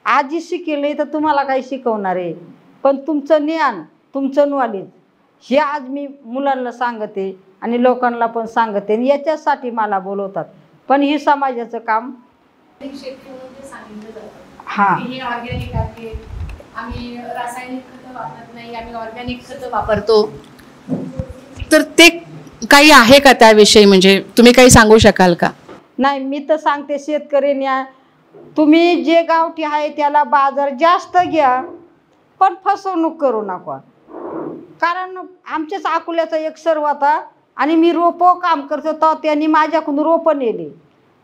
आजी शिकेल नाही तर तुम्हाला काही शिकवणार आहे. पण तुमचं ज्ञान तुमचं नॉलेज हे आज मी मुलांना सांगते आणि लोकांना पण सांगते आणि याच्यासाठी मला बोलवतात. पण हे समाजाचं काम शेतीमध्ये सांगितलं जातं हां की हे ऑर्गॅनिक आहे, आम्ही रासायनिक खतं वापरत नाही, आम्ही ऑर्गॅनिक खतं वापरतो. तर ते काही आहे का त्याविषयी, म्हणजे तुम्ही काही सांगू शकाल का? नाही, मी तर सांगते शेतकऱ्यांना तुम्ही जे गावठी आहे त्याला बाजार जास्त घ्या पण फसवणूक करू नका. कारण आमच्याच अकोल्याचा एक सर होता आणि मी रोपं काम करतो तर त्यांनी माझ्याकडून रोपं नेले.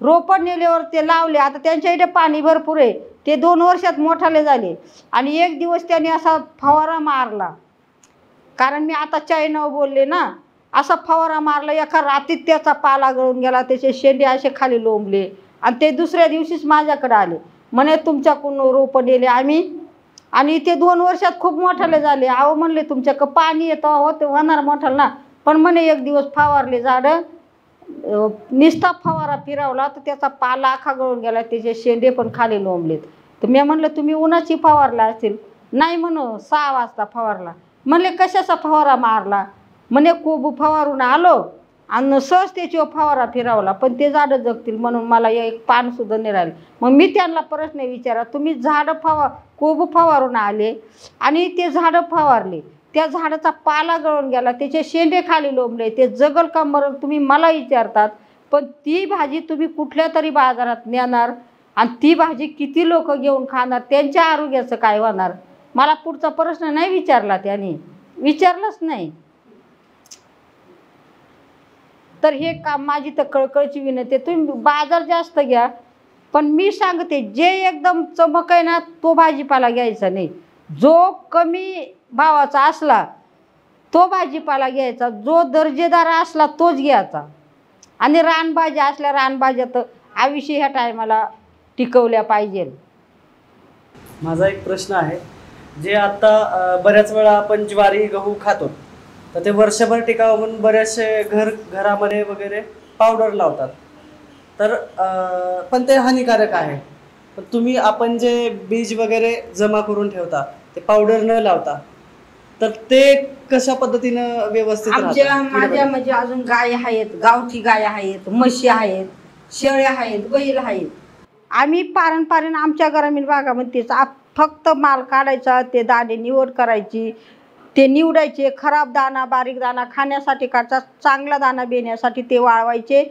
रोपं नेल्यावर ते लावले. आता त्यांच्या इथे पाणी भरपूर आहे. ते 2 वर्षात मोठाले झाले आणि एक दिवस त्यांनी असा फवारा मारला. कारण मी आता चायनावर बोलले ना, असा फवारा मारला एका रात्रीत त्याचा पाला गळून गेला. त्याचे शेंडे असे खाली लोंबले आणि ते दुसऱ्या दिवशीच माझ्याकडे आले म्हणे तुमच्याकडून रोपं नेले आम्ही आणि ते 2 वर्षात खूप मोठाले झाले. अहो म्हणले तुमच्याकडं पाणी येतं हो ते होणार मोठाल ना. पण म्हणे एक दिवस फवारले झाडं निस्ता फवारा फिरवला तर त्याचा पाला आखा गळून गेला, त्याचे शेंडे पण खाली लोंबलेत. तर मी म्हणलं तुम्ही उन्हाची फवारला असेल. नाही म्हणून 6 वाजता फवारला. म्हणले कशाचा फवारा मारला? म्हणे कोबू फवारून आलो आणि सहज त्याच्यावर फवारा फिरवला पण ते झाडं जगतील म्हणून मला एक पानसुद्धा नाही राहिलं. मग मी त्यांना प्रश्न विचारा तुम्ही झाडं कोबू फवारून आले आणि ते झाडं फवारले, त्या झाडाचा पाला गळून गेला, त्याचे शेंडे खाली लोंबले, ते जगल का मरल तुम्ही मला विचारतात. पण ती भाजी तुम्ही कुठल्या तरी बाजारात नेणार आणि ती भाजी किती लोक घेऊन खाणार, त्यांच्या आरोग्याचं काय होणार? मला पुढचा प्रश्न नाही विचारला, त्यांनी विचारलंच नाही. तर हे काम माझी तर कळकळची विनंती आहे, तुम्ही बाजार जास्त घ्या पण मी सांगते जे एकदम चमक आहे ना तो भाजीपाला घ्यायचा नाही. जो कमी भावाचा असला तो भाजीपाला घ्यायचा, जो दर्जेदार असला तोच घ्यायचा. आणि रानभाज्या असल्या रानभाज्या तर आयुष्य ह्या टायमाला टिकवल्या पाहिजे. माझा एक प्रश्न आहे, जे आता बऱ्याच वेळा आपण ज्वारी गहू खातो तर ते वर्षभर टिकावं म्हणून बरेचसे घरामध्ये वगैरे पावडर लावतात. तर पण ते हानिकारक आहे. पण आपण जे बीज वगैरे जमा करून ठेवता ते पावडर न लावता तर ते कशा पद्धतीनं व्यवस्थित माझ्या म्हणजे अजून गाय आहेत, गावठी गाय आहेत, म्हशी आहेत, शेळ्या आहेत, बैल आहेत. आम्ही पारंपरिक आमच्या ग्रामीण भागामध्ये फक्त माल काढायचा, ते दाणे निवड करायची, ते निवडायचे, खराब दाणा बारीक दाणा खाण्यासाठी काढचा, चांगला दाणा बेण्यासाठी ते वाळवायचे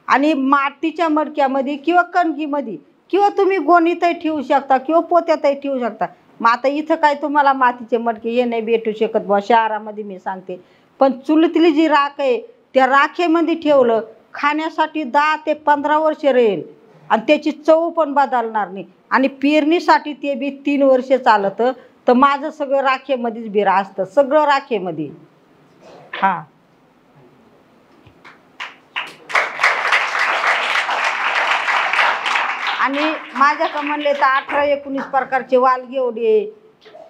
आणि मातीच्या मडक्यामध्ये किंवा कणगीमध्ये किंवा तुम्ही गोणीतही ठेवू शकता किंवा पोत्यातही ठेवू शकता. मग आता इथं काय तुम्हाला मातीचे मडके हे नाही भेटू शकत बा शहरामध्ये मी सांगते. पण चुलीतली जी राख आहे त्या राखेमध्ये ठेवलं खाण्यासाठी 10 ते 15 वर्ष राहील आणि त्याची चव पण बदलणार नाही आणि पेरणीसाठी ते बी 3 वर्ष चालतं. तर माझं सगळं राखेमध्येच बिरा असतं, सगळं राखेमध्ये. हां आणि माझ्याकडं म्हणले तर 18-19 प्रकारचे वालगे एवढे.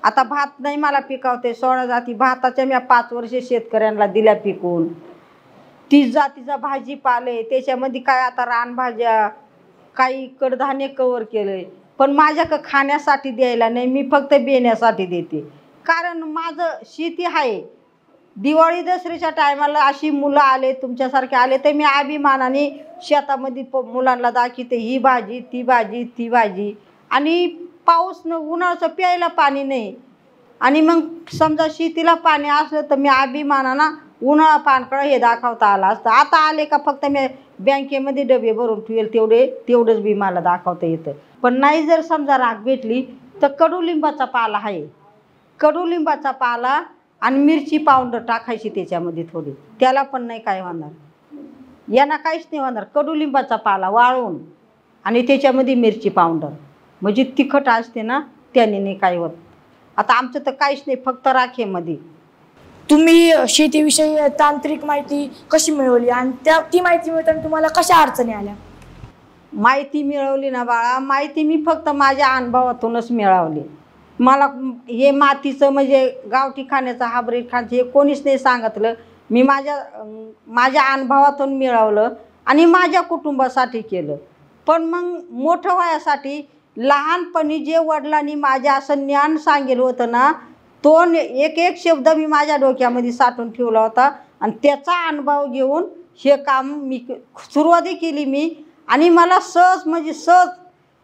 आता भात नाही मला पिकावते 16 जाती भाताच्या मी 5 वर्षे शेतकऱ्यांना दिल्या पिकून. 30 जातीचा भाजीपाले त्याच्यामध्ये काय आता रानभाज्या काही कडधान्य कवर केलंय. पण माझ्याकडं खाण्यासाठी द्यायला नाही, मी फक्त बेण्यासाठी देते. कारण माझं शेती आहे दिवाळी दसऱ्याच्या टायमाला अशी मुलं आले तुमच्यासारखे आले तर मी अभिमानाने शेतामध्ये मुलांना दाखवते ही भाजी ती भाजी ती भाजी. आणि पाऊस न उन्हाळ्याचं प्यायला पाणी नाही आणि मग समजा शेतीला पाणी असलं तर मी अभिमानानं उन्हाळा पानकळं हे दाखवता आलं असतं. आता आले का फक्त मी बँकेमध्ये डबे भरून ठेवेल तेवढंच बी मला दाखवता येतं. पण नाही जर समजा राग भेटली तर कडुलिंबाचा पाला आहे, कडुलिंबाचा पाला आणि मिरची पावडर टाकायची त्याच्यामध्ये थोडी, त्याला पण नाही काय होणार, यांना काहीच नाही होणार. कडुलिंबाचा पाला वाळवून आणि त्याच्यामध्ये मिरची पावडर म्हणजे तिखट असते ना, त्याने नाही काय होत. आता आमचं तर काहीच नाही, फक्त राखेमध्ये. तुम्ही शेतीविषयी तांत्रिक माहिती कशी मिळवली आणि ती माहिती मिळताना तुम्हाला कशा अडचणी आल्या? माहिती मिळवली ना बाळा, माहिती मी फक्त माझ्या अनुभवातूनच मिळवली. मला हे मातीचं म्हणजे गावठी खाण्याचं हायब्रिड खाण्याचं हे कोणीच नाही सांगितलं. मी माझ्या अनुभवातून मिळवलं आणि माझ्या कुटुंबासाठी केलं. पण मग मोठं वयासाठी लहानपणी जे वडिलांनी माझ्या असं ज्ञान सांगितलं होतं ना, तो एक एक शब्द मी माझ्या डोक्यामध्ये साठवून ठेवला होता आणि त्याचा अनुभव घेऊन हे काम मी सुरुवाती केली मी. आणि मला सहज म्हणजे सहज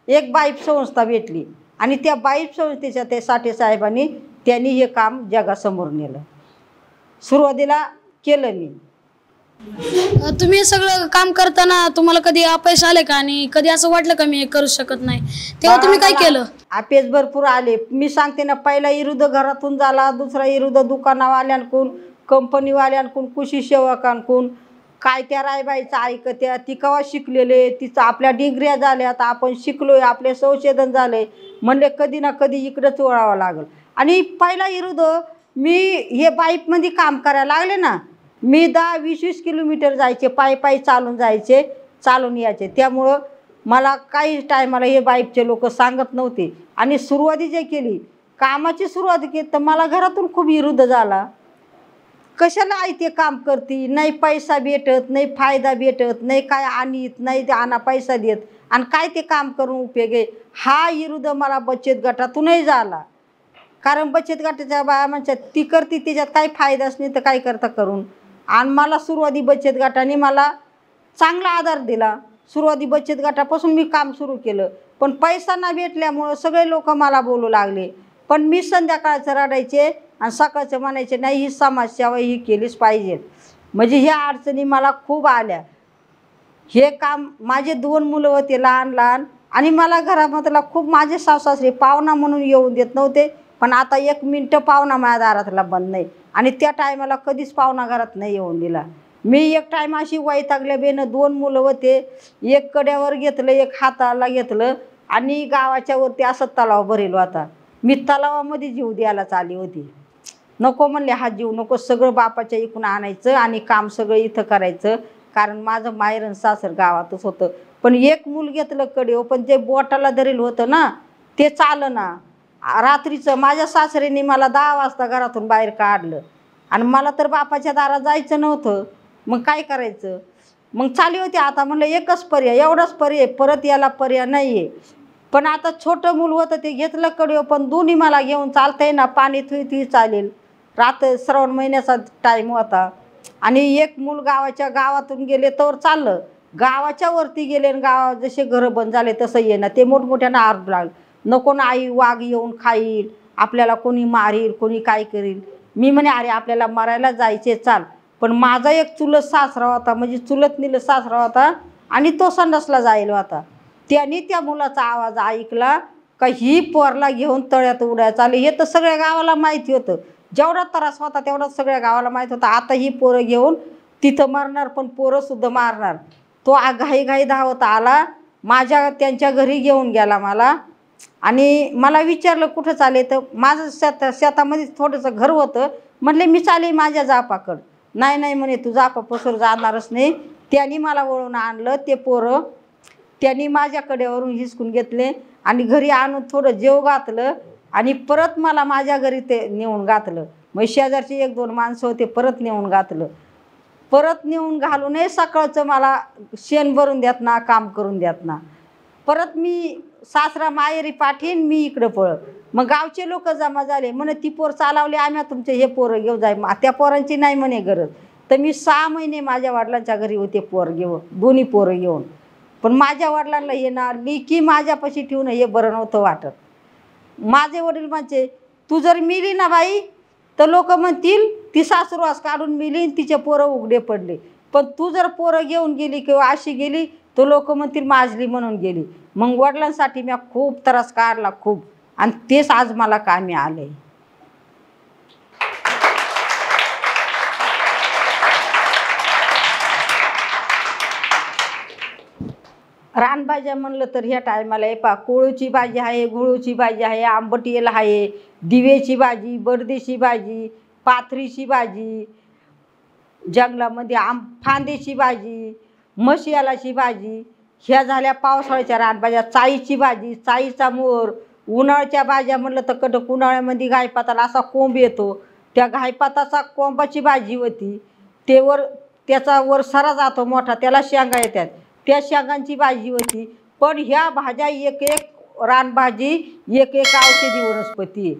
एक बाईप संस्था भेटली आणि त्या बाईप संस्थेच्या ते साठे साहेबांनी त्यांनी हे काम जगासमोर नेलं. सुरुवातीला केलं मी. तुम्ही हे सगळं काम करताना तुम्हाला कधी अपयश आले का आणि कधी असं वाटलं का मी हे करू शकत नाही, तेव्हा तुम्ही काय केलं? अपयश भरपूर आले. मी सांगते ना, पहिला विरुद्ध घरातून झाला, दुसरा विरुद्ध दुकानावाल्यांकडून, कंपनीवाल्यांकडून, कृषी सेवकांकडून. काय त्या रायबाईचं ऐकत्या, ती केव्हा शिकलेले, तिचं आपल्या डिग्र्या झाल्या, आता आपण शिकलोय, आपले संशोधन झाले, म्हणले कधी ना कधी इकडंच वळावं लागल. आणि पहिला विरुद्ध मी हे बाईकमध्ये काम करायला लागले ना, मी 10-20 किलोमीटर जायचे, पायी चालून जायचे, चालून यायचे. त्यामुळं मला काही टायमाला हे बाईकचे लोक सांगत नव्हते. आणि सुरुवाती जे केली कामाची सुरुवात केली तर मला घरातून खूप विरोध झाला. कशाला आई ते काम करती, नाही पैसा भेटत, नाही फायदा भेटत, नाही काय आणीत, नाही आणा पैसा देत आणि काय ते काम करून उपयोग आहे. हा विरोध मला बचत गटातूनही झाला. कारण बचत गटाच्या बाया म्हणतात ती करते त्याच्यात काही फायदाच नाही तर काय करता करून. आणि मला सुरुवाती बचत गटाने मला चांगला आधार दिला. सुरुवाती बचत गटापासून मी काम सुरू केलं. पण पैसा न भेटल्यामुळं सगळे लोक मला बोलू लागले. पण मी संध्याकाळचं रडायचे आणि सकाळचं म्हणायचे नाही ही समाजसेवा ही केलीच पाहिजे. म्हणजे ह्या अडचणी मला खूप आल्या. हे काम माझे 2 मुलं होते लहान लहान आणि मला घरामधला खूप माझे सासू-सासरे पाहुणा म्हणून येऊन देत नव्हते. पण आता 1 मिनिटं पाहुणा माझ्या दारातला बंद नाही. आणि त्या टायमाला कधीच पाहुणा घरात नाही येऊन दिला. मी एक टाईम अशी वैतागल्या बेनं, 2 मुलं होते, एक कड्यावर घेतलं, एक हाताला घेतलं आणि गावाच्या वरती असं तलाव भरेल होता. मी तलावामध्ये जीव द्यायला चालली होती. नको म्हणले हा जीव नको, सगळं बापाच्या इकडून आणायचं आणि काम सगळं इथं करायचं. कारण माझं माहेर सासर गावातच होतं. पण एक मूल घेतलं कडेव, पण ते बोटाला धरेल होतं ना, ते चालं ना. रात्रीचं माझ्या सासऱ्यांनी मला 10 वाजता घरातून बाहेर काढलं आणि मला तर बापाच्या दारात जायचं नव्हतं. मग काय करायचं? मग चाली होती. आता म्हणलं एकच पर्याय, एवढाच पर्याय, परत याला पर्याय नाही आहे. पण आता छोटं मूल होतं ते घेतलं कडेव, पण दोन्ही मला घेऊन चालतंय ना, पाणी थुई चालेल. श्रावण महिन्याचा टाईम होता आणि एक मूल गावातून गेले तर चाललं, गावाच्या वरती गेले आणि गावात जसे घरं बंद झाले तसं ये ना, ते मोठमोठ्यानं आरडू लागलं, नको ना आई, वाघ येऊन खाईल आपल्याला, कोणी मारील, कोणी काय करील. मी म्हणे अरे आपल्याला मारायला जायचे चाल. पण माझा एक चुलत सासरा होता, म्हणजे चुलत नील सासरा होता आणि तो संडासला जायला होता. त्यांनी त्या मुलाचा आवाज ऐकला का ही पोरला घेऊन तळ्यात उडायचं आले. हे तर सगळ्या गावाला माहिती होतं. जेवढा त्रास होता तेवढा सगळ्या गावाला माहीत होता. आता ही पोरं घेऊन तिथं मारणार, पण पोरंसुद्धा मारणार. तो घाई धावत आला, त्यांच्या घरी घेऊन गेला मला आणि मला विचारलं कुठं चाले, तर माझं शेतामध्ये थोडंसं घर होतं. म्हटले मी चाले माझ्या जापाकडं. नाही म्हणे तू जापापासून जाणारच नाही. त्यांनी मला वळून आणलं. ते पोरं त्यांनी माझ्या कड्यावरून हिसकून घेतले आणि घरी आणून थोडं जेव घातलं आणि परत मला माझ्या घरी ते नेऊन घातलं. मग शेजारची 1-2 माणसं होते, परत नेऊन घातलं. परत नेऊन घालूनही सकाळचं मला शेण भरून द्यात ना, काम करून द्यात ना. परत मी सासरा माहेरी पाठीन, मी इकडं पळ. मग गावचे लोक जमा झाले, म्हणे ती पोर चालवली, आम्ही तुमचे हे पोरं घेऊ जाय. त्या पोरांची नाही म्हणे गरज. तर मी 6 महिने माझ्या वडिलांच्या घरी होते पोर घेऊन, दोन्ही पोरं घेऊन. पण माझ्या वडिलांना हे ना लेकी माझ्यापाशी ठेवून हे बरं नव्हतं वाटत. माझे वडील म्हणजे तू जर मिली ना बाई तर लोक म्हणतील ती सासुरवास काढून मिली, तिचे पोरं उघडे पडले. पण तू जर पोरं घेऊन गेली किंवा अशी गेली तर लोक म्हणतील माजली म्हणून गेली. मग वडिलांसाठी मी खूप त्रास काढला, खूप. आणि तेच आज मला कामी आले. रानभाज्या म्हणलं तर ह्या टायमाला आहे पा, कोळूची भाजी आहे, गुळूची भाजी आहे, आंबटीयल आहे, दिवेची भाजी, बर्देची भाजी, पाथरीची भाजी, जंगलामध्ये फांदेची भाजी, मशियालाची भाजी. ह्या झाल्या पावसाळ्याच्या रानभाज्या. चाईची भाजी, चाईचा मोर. उन्हाळ्याच्या भाज्या म्हणलं तर कडक उन्हाळ्यामध्ये गायपाताला असा कोंब येतो, त्या गायपाताचा कोंबाची भाजी होती. त्याचा वर सरा जातो मोठा, त्याला शेंगा येतात, त्या शेंगांची भाजी होती. पण ह्या भाज्या एक एक रानभाजी एक एक औषधी वनस्पती आहे.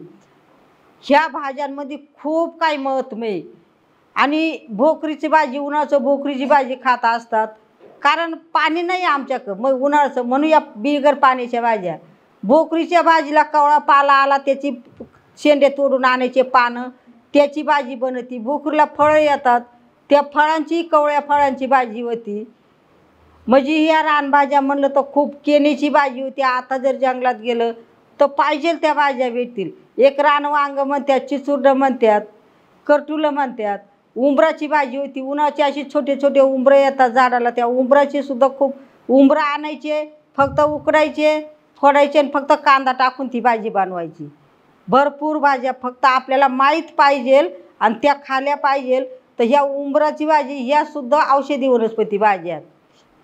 ह्या भाज्यांमध्ये खूप काही महत्त्व आहे. आणि भोकरीची भाजी, उन्हाळ्याचं भोकरीची भाजी खात असतात, कारण पाणी नाही आमच्याकडं. मग उन्हाळ्याचं म्हणूया बिगर पाण्याच्या भाज्या. भोकरीच्या भाजीला कवळा पाला आला, त्याची शेंडे तोडून आणायचे पानं, त्याची भाजी बनती. भोकरीला फळं येतात, त्या फळांची कवळ्या फळांची भाजी होती. म्हणजे ह्या रानभाज्या म्हणलं तर खूप. केनीची भाजी होती. आता जर जंगलात गेलं तर पाहिजे त्या भाज्या भेटतील. एक रानवांग म्हणतात, चिचुरडं म्हणतात, करटुलं म्हणतात. उंबराची भाजी होती. उन्हाळ्याची अशी छोटे छोटे उंबरं येतात झाडाला, त्या उंबराची सुद्धा खूप. उंबरं आणायचे, फक्त उकडायचे, फोडायचे आणि फक्त कांदा टाकून ती भाजी बनवायची. भरपूर भाज्या फक्त आपल्याला माहीत पाहिजे आणि त्या खाल्या पाहिजे. तर ह्या उंबराची भाजी ह्या सुद्धा औषधी वनस्पती भाज्या आहेत.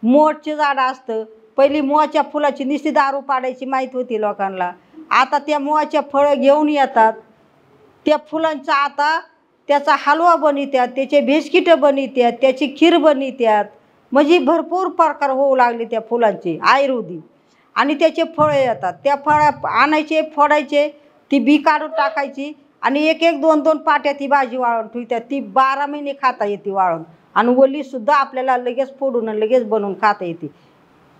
मोहचे झाड असतं, पहिली मोहाच्या फुलाची नुसती दारू पाडायची माहीत होती लोकांना. आता त्या मोहाच्या फळं घेऊन येतात, त्या फुलांचा आता त्याचा हलवा बनवितात, त्याचे बिस्किटं बनवितात, त्याची खीर बनवितात. म्हणजे भरपूर प्रकार होऊ लागले त्या फुलांचे आयुर्वेदिक. आणि त्याचे फळं येतात, त्या फळं आणायचे, फोडायचे, ती बी काढून टाकायची आणि एक एक 2-2 पाट्या ती भाजी वाळून ठेवतात. ती 12 महिने खाता येते वाळून. आणि ओलीसुद्धा आपल्याला लगेच फोडून लगेच बनवून खाता येते.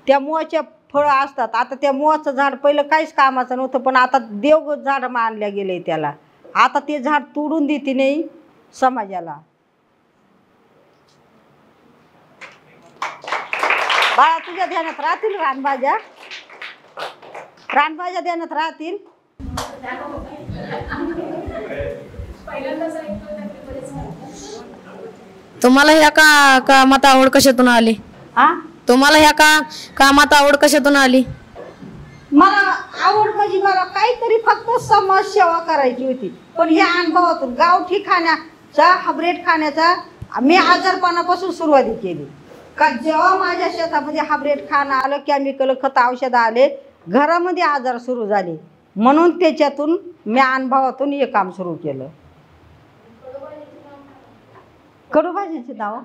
त्या मोहाच्या फळं असतात. आता त्या मोहाचं झाड पहिलं काहीच कामाचं नव्हतं, पण आता देवगत झाड मानल्या गेले त्याला. आता ते झाड तोडून देते नाही समाजाला. बाळा तुझ्या ध्यानात राहतील रानभाज्या, रानभाज्या ध्यानात राहतील. तुम्हाला ह्या कामात आवड कशातून आली? तुम्हाला ह्या कामात आवड कशातून आली? मला आवड म्हणजे मला काहीतरी फक्त समाज सेवा करायची होती. पण ह्या अनुभवातून गावठी खाण्याचा, हायब्रिड खाण्याचा मी आजारपणापासून सुरुवात केली. का जेव्हा माझ्या शेतामध्ये हायब्रिड खाणं आलं, केमिकल खत औषधं आले, घरामध्ये आजार सुरू झाले. म्हणून त्याच्यातून मी अनुभवातून हे काम सुरू केलं. कडू भाजीचे नाव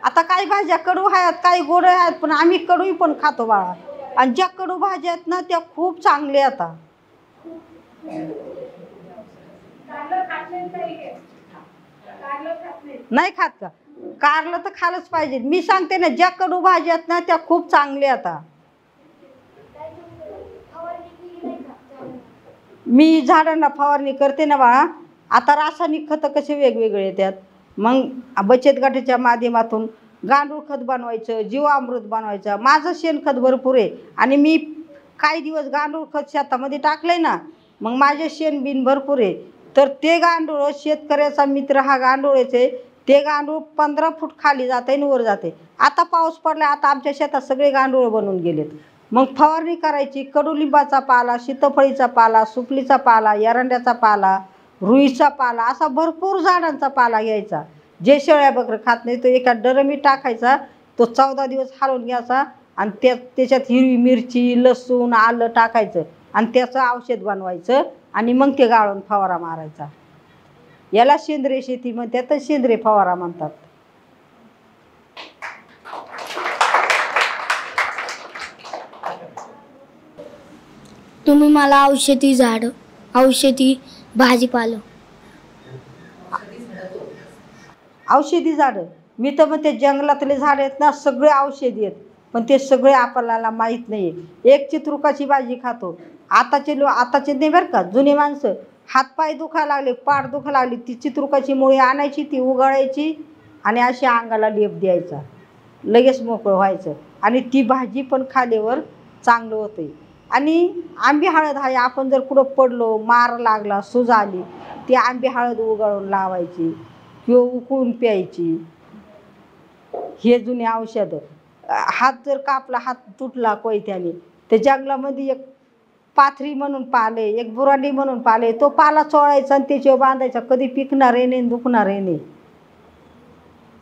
आता काही भाज्या कडू आहेत, काही गोड आहेत, पण आम्ही कडूही पण खातो बाळा. आणि ज्या कडू भाज्या आहेत ना त्या खूप चांगल्या. आता नाही खात का? कारलं तर खालच पाहिजे. मी सांगते ना, ज्या कडू भाज्या आहेत ना त्या खूप चांगल्या. आता मी झाडांना फवारणी करते ना बाळा. आता रासायनिक खतं कसे वेगवेगळे येतात. मग बचत गटाच्या माध्यमातून गांडूळ खत बनवायचं, जीवामृत बनवायचं. माझं शेणखत भरपूर आहे आणि मी काही दिवस गांडूळ खत शेतामध्ये टाकलंय ना, मग माझे शेण बिन भरपूर आहे. तर ते गांडूळ, शेतकऱ्याचा मित्र हा गांडूळच आहे. ते गांडूळ 15 फूट खाली जाते आणि वर जाते. आता पाऊस पडला, आता आमच्या शेतात सगळे गांडूळ बनून गेलेत. मग फवारणी करायची. कडुलिंबाचा पाला, सीताफळीचा पाला, सुपलीचा पाला, एरंड्याचा पाला, रुईचा पाला, असा भरपूर झाडांचा पाला घ्यायचा. जे शेळ्या बकरं खात नाही तो एका डरमीत टाकायचा. तो 14 दिवस हलवून घ्यायचा आणि त्याच्यात हिरवी मिरची, लसूण, आलं टाकायचं आणि त्याचं औषध बनवायचं आणि मग ते गाळून फवारा मारायचा. याला सेंद्रिय शेती म्हणतात, तर सेंद्रिय फवारा म्हणतात. तुम्ही मला औषधी झाड, औषधी भाजीपाला. औषधी झाडं मी तर म्हणते जंगलातले झाड आहेत ना सगळे औषधी आहेत, पण ते सगळे आपल्याला माहीत नाही आहे. एक चित्रुकाची भाजी खातो. आताचे नाही बरं का, जुनी माणसं हातपाय दुखायला लागले, पाठ दुखायला लागली, ती चित्रुकाची मुळी आणायची, ती उगाळायची आणि अशी अंगाला लेप द्यायचा, लगेच मोकळं व्हायचं. आणि ती भाजी पण खाल्यावर चांगलं होतं. आणि आंबी हळद आहे, आपण जर कुठं पडलो, मार लागला, सूज आली, ती आंबी हळद उगाळून लावायची किंवा उकळून प्यायची. हे जुने औषधं. हात जर कापला, हात तुटला कोयत्याने, तर जंगलामध्ये एक पाथरी म्हणून पाले, एक बुरांडी म्हणून पाले, तो पाला चोळायचा आणि त्याच्यावर बांधायचा, कधी पिकणार नाही दुखणार नाही,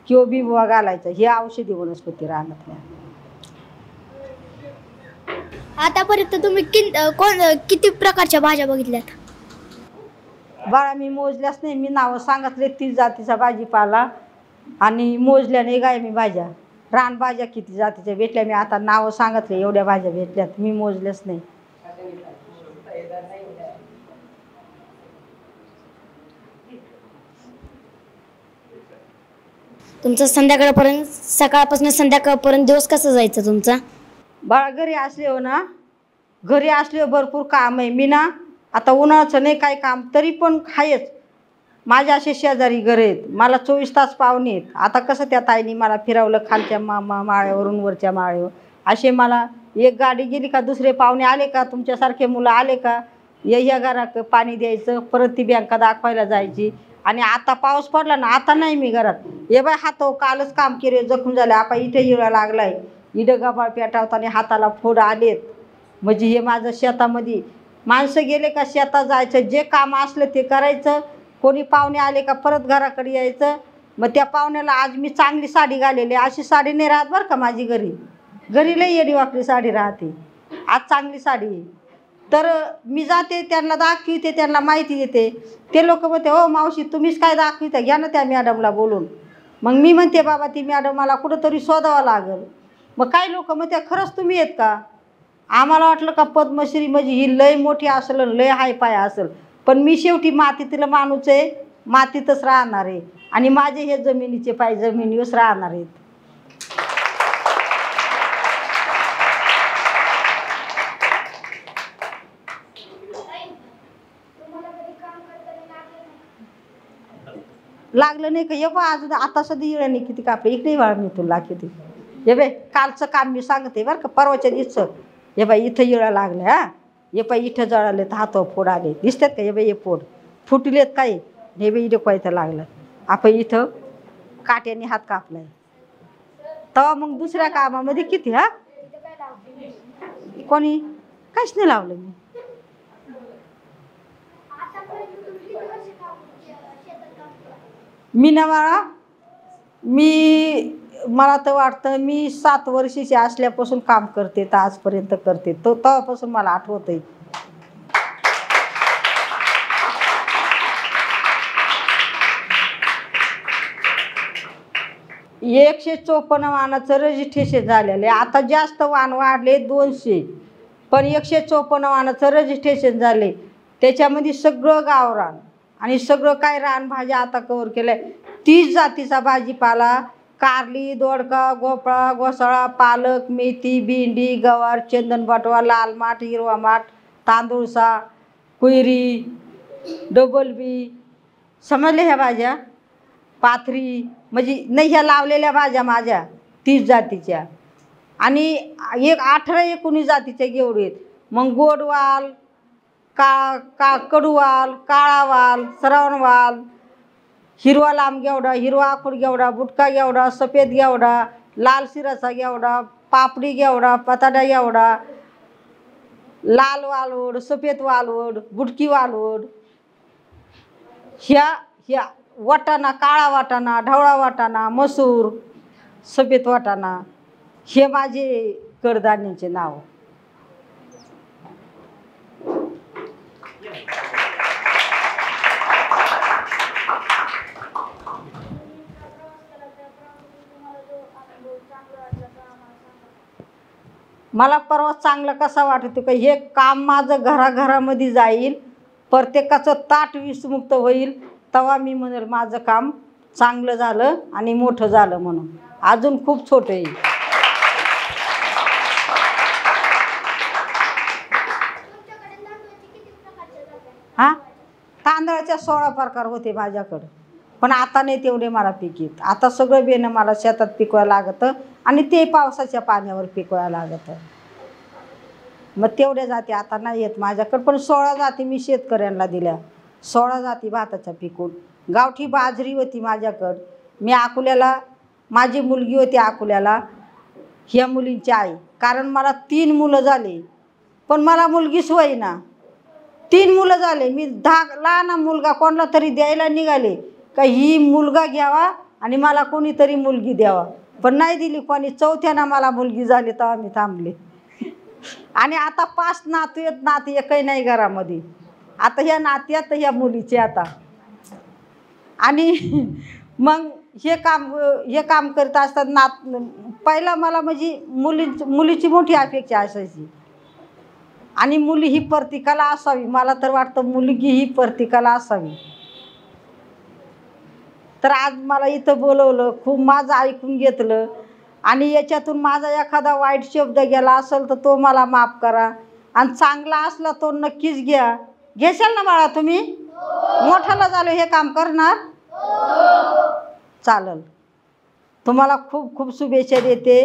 किंवा बिबवा घालायचा. हे औषधी वनस्पती रानातल्या. आतापर्यंत तुम्ही किती प्रकारच्या भाज्या बघितल्यात? बाळा मी मोजल्याच नाही, मी नावं सांगितले 30 जातीचा भाजीपाला आणि मोजल्या नाही काय मी भाज्या. रानभाज्या किती जातीच्या भेटल्या मी आता नावं सांगितले, एवढ्या भाज्या भेटल्यात, मी मोजल्याच नाही. तुमचं संध्याकाळपर्यंत, सकाळपासून संध्याकाळपर्यंत दिवस कसा जायचा तुमचा? बाळा घरी असले हो ना, घरी असले भरपूर काम आहे. मी ना आता उन्हाळ्याचं नाही काय काम, तरी पण आहेच. माझ्या असे शेजारी घर आहेत, मला 24 तास पाहुणे आहेत. आता कसं त्या ताईने मला फिरवलं खालच्या माळ्यावरून वरच्या माळ्यावर, असे मला एक गाडी गेली का दुसरे पाहुणे आले का, तुमच्यासारखे मुलं आले का, या घरात पाणी द्यायचं, परत ती बँका दाखवायला जायची. आणि आता पाऊस पडला ना, आता नाही मी घरात, ये बाय हातो कालच काम केले, जखम झाले, आपण इथे येळा लागलाय, इडं गबाळ पेटावताना हाताला फोड आलेत. म्हणजे हे माझं शेतामध्ये माणसं गेले का शेतात जायचं, जे काम असलं ते करायचं. कोणी पाहुणे आले का परत घराकडे यायचं. मग त्या पाहुण्याला आज मी चांगली साडी घालेली, अशी साडी नाही राहत बरं का माझी घरी लई येडी वाकडी साडी राहते, आज चांगली साडी आहे. तर मी जाते, त्यांना दाखविते, त्यांना माहिती देते. ते लोक म्हणते हो मावशी तुम्हीच काय दाखविता, घ्या ना त्या मॅडमला बोलून. मग मी म्हणते बाबा ती मॅडम मला कुठंतरी शोधावं लागेल. मग काही लोक म्हणते खरंच तुम्ही आहेत का. आम्हाला वाटलं का पद्मश्री म्हणजे ही लय मोठी असेल, लय हाय पाय असेल, पण मी शेवटी मातीतलं माणूस आहे, मातीतच राहणार आहे. आणि माझे हे जमिनीचे पाय जमिनीवरच राहणार आहेत. लागलं नाही का, ये बा अजून आता सध्या येळ नाही किती कापले, इकडे वाळ मी तुला किती. हे बाई कालचं काम मी सांगते बरं का, परवाच्या दिवसचं. हे बाई इथं येळा लागलं, हा हे बाई इथं जळालेत, हातावर फोड आले, दिसतात का, हे बाई हे फोड फुटलेत काही, हे बाई इथं कोयतं लागलं, आपण इथं काट्याने हात कापलाय. तेव्हा मग दुसऱ्या कामामध्ये किती, हा कोणी काहीच नाही लावलं मी. मी ना बाळा, मला तर वाटतं मी 7 वर्षाची असल्यापासून काम करते तर आजपर्यंत करते, तो तेव्हापासून मला आठवत आहे. हे 154 वाहनाचं रजिस्ट्रेशन झालेलं आहे. आता जास्त वाहन वाढले 200, पण 154 वाहनाचं रजिस्ट्रेशन झाले. त्याच्यामध्ये सगळं गावरान आणि सगळं काय रानभाज्या आता कव्हर केलं आहे. 30 जातीचा भाजीपाला, कारली, दोडका, गोपळा, घोसाळा, पालक, मेथी, भेंडी, गवार, चंदन बटवा, लाल माठ, हिरवा माठ, तांदूळसा, कुयरी, डबल बी, समजले ह्या भाज्या. पाथरी म्हणजे नाही, ह्या लावलेल्या भाज्या माझ्या 30 जातीच्या. आणि एक 18-19 जातीच्या घेवडे आहेत. मग गोडवाल, कडूवाल, काळावाल, श्रावणवाल, हिरवा लांब घेवडा, हिरवा आखूड घेवडा, बुटका घेवडा, सफेद घेवडा, लाल शिराचा घेवडा, पापडी घेवडा, पताडा घेवडा, लाल वालवड, सफेद वालवड, बुटकी वालवड, ह्या वाटाणा, काळा वाटाणा, ढवळा वाटाणा, मसूर, सफेद वाटाणा, हे माझे कडधान्याचे नाव. मला परवा चांगलं कसं वाटतं का हे काम माझं घराघरामध्ये जाईल, प्रत्येकाचं ताट विषमुक्त होईल, तेव्हा मी म्हणेल माझं काम चांगलं झालं आणि मोठं झालं म्हणून. अजून खूप छोटं आहे. हां, तांदळाच्या 16 प्रकार होते माझ्याकडं, पण आता नाही तेवढे मला पीक येत. आता सगळं बेणं मला शेतात पिकवायला लागतं आणि ते पावसाच्या पाण्यावर पिकवायला लागतं. मग तेवढ्या जाती आता नाही येत माझ्याकडं, पण 16 जाती मी शेतकऱ्यांना दिल्या. 16 जाती भाताच्या पिकून. गावठी बाजरी होती माझ्याकडं. मी अकोल्याला, माझी मुलगी होती अकोल्याला, ह्या मुलींची आई. कारण मला 3 मुलं झाले, पण मला मुलगीच होईना. 3 मुलं झाले, मी 10 लहान मुलगा कोणाला तरी द्यायला निघाले का ही मुलगा घ्यावा आणि मला कोणीतरी मुलगी द्यावा, पण नाही दिली कोणी. 4थ्यानं मला मुलगी झाली तेव्हा मी थांबले. आणि आता 5 नातू आहेत, नाती एकही नाही घरामध्ये. आता ह्या नात्यात ह्या मुलीचे आता. आणि मग हे काम करत असतात पहिला मला म्हणजे मुलीची मोठी अपेक्षा असायची, आणि मुली ही प्रत्येकाला असावी. मला तर वाटतं मुलगी ही प्रत्येकाला असावी. तर आज मला इथं बोलवलं, खूप माझं ऐकून घेतलं, आणि याच्यातून माझा एखादा वाईट शब्द गेला असेल तर तो मला माफ करा, आणि चांगला असला तो नक्कीच घ्या. घेशाल ना बाळा तुम्ही? मोठाला झालं हे काम करणार? चालेल. तुम्हाला खूप खूप शुभेच्छा देते.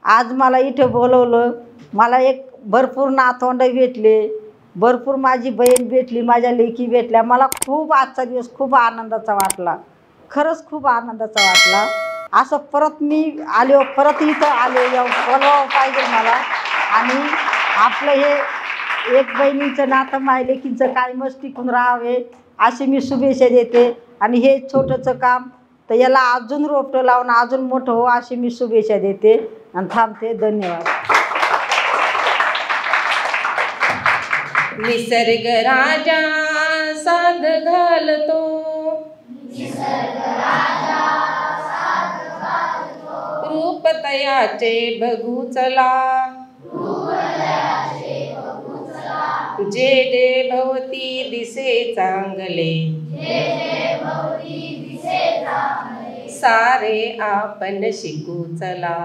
आज मला इथं बोलवलं, मला एक भरपूर नातवंड भेटले, भरपूर माझी बहीण भेटली, माझ्या लेकी भेटल्या. मला खूप आजचा दिवस खूप आनंदाचा वाटला, खरंच खूप आनंदाचा वाटला. असं परत मी आलो, परत इथं आले, बोलवावं पाहिजे मला. आणि आपलं हे एक बहिणीचं नातं मायलेकींचं कायमच टिकून राहावे अशी मी शुभेच्छा देते. आणि हे छोटंसं काम तर याला अजून रोपटं लावून अजून मोठं हो अशी मी शुभेच्छा देते आणि थांबते. धन्यवाद. निसर्ग राजा साद घालतो, रूप तयाचे बघू चला, जे जे भवती दिसे चांगले, सारे आपण शिकू चला.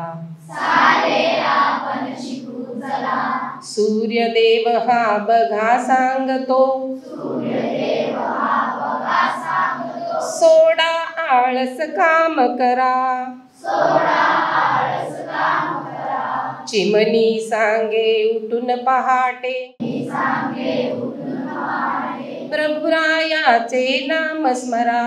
सूर्यदेव हा बघा सांगतो, सोडा आळस काम करा, चिमणी सांगे उठून पहाटे, प्रभुरायाचे नाम स्मरा,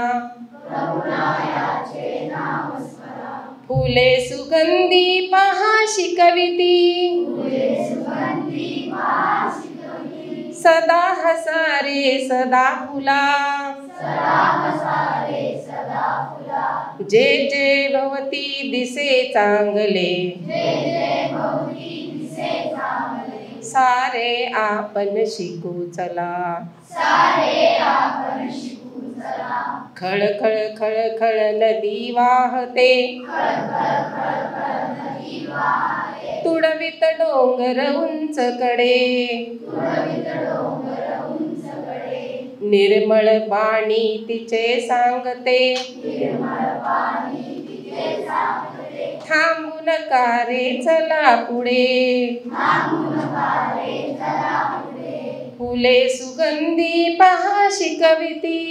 फुले सुगंधी पहा शिकविती, सदा हसारे सदा फुला, जे जे भवती दिसे चांगले, सारे आपण शिकू चला. खळ खळ खळ खळ नदी वाहते, तुडवित डोंगर उंच कडे, निर्मळ पाणी तिचे सांगते, थांबू नका रे चला पुढे, फुले सुगंधी पहा शिकविती,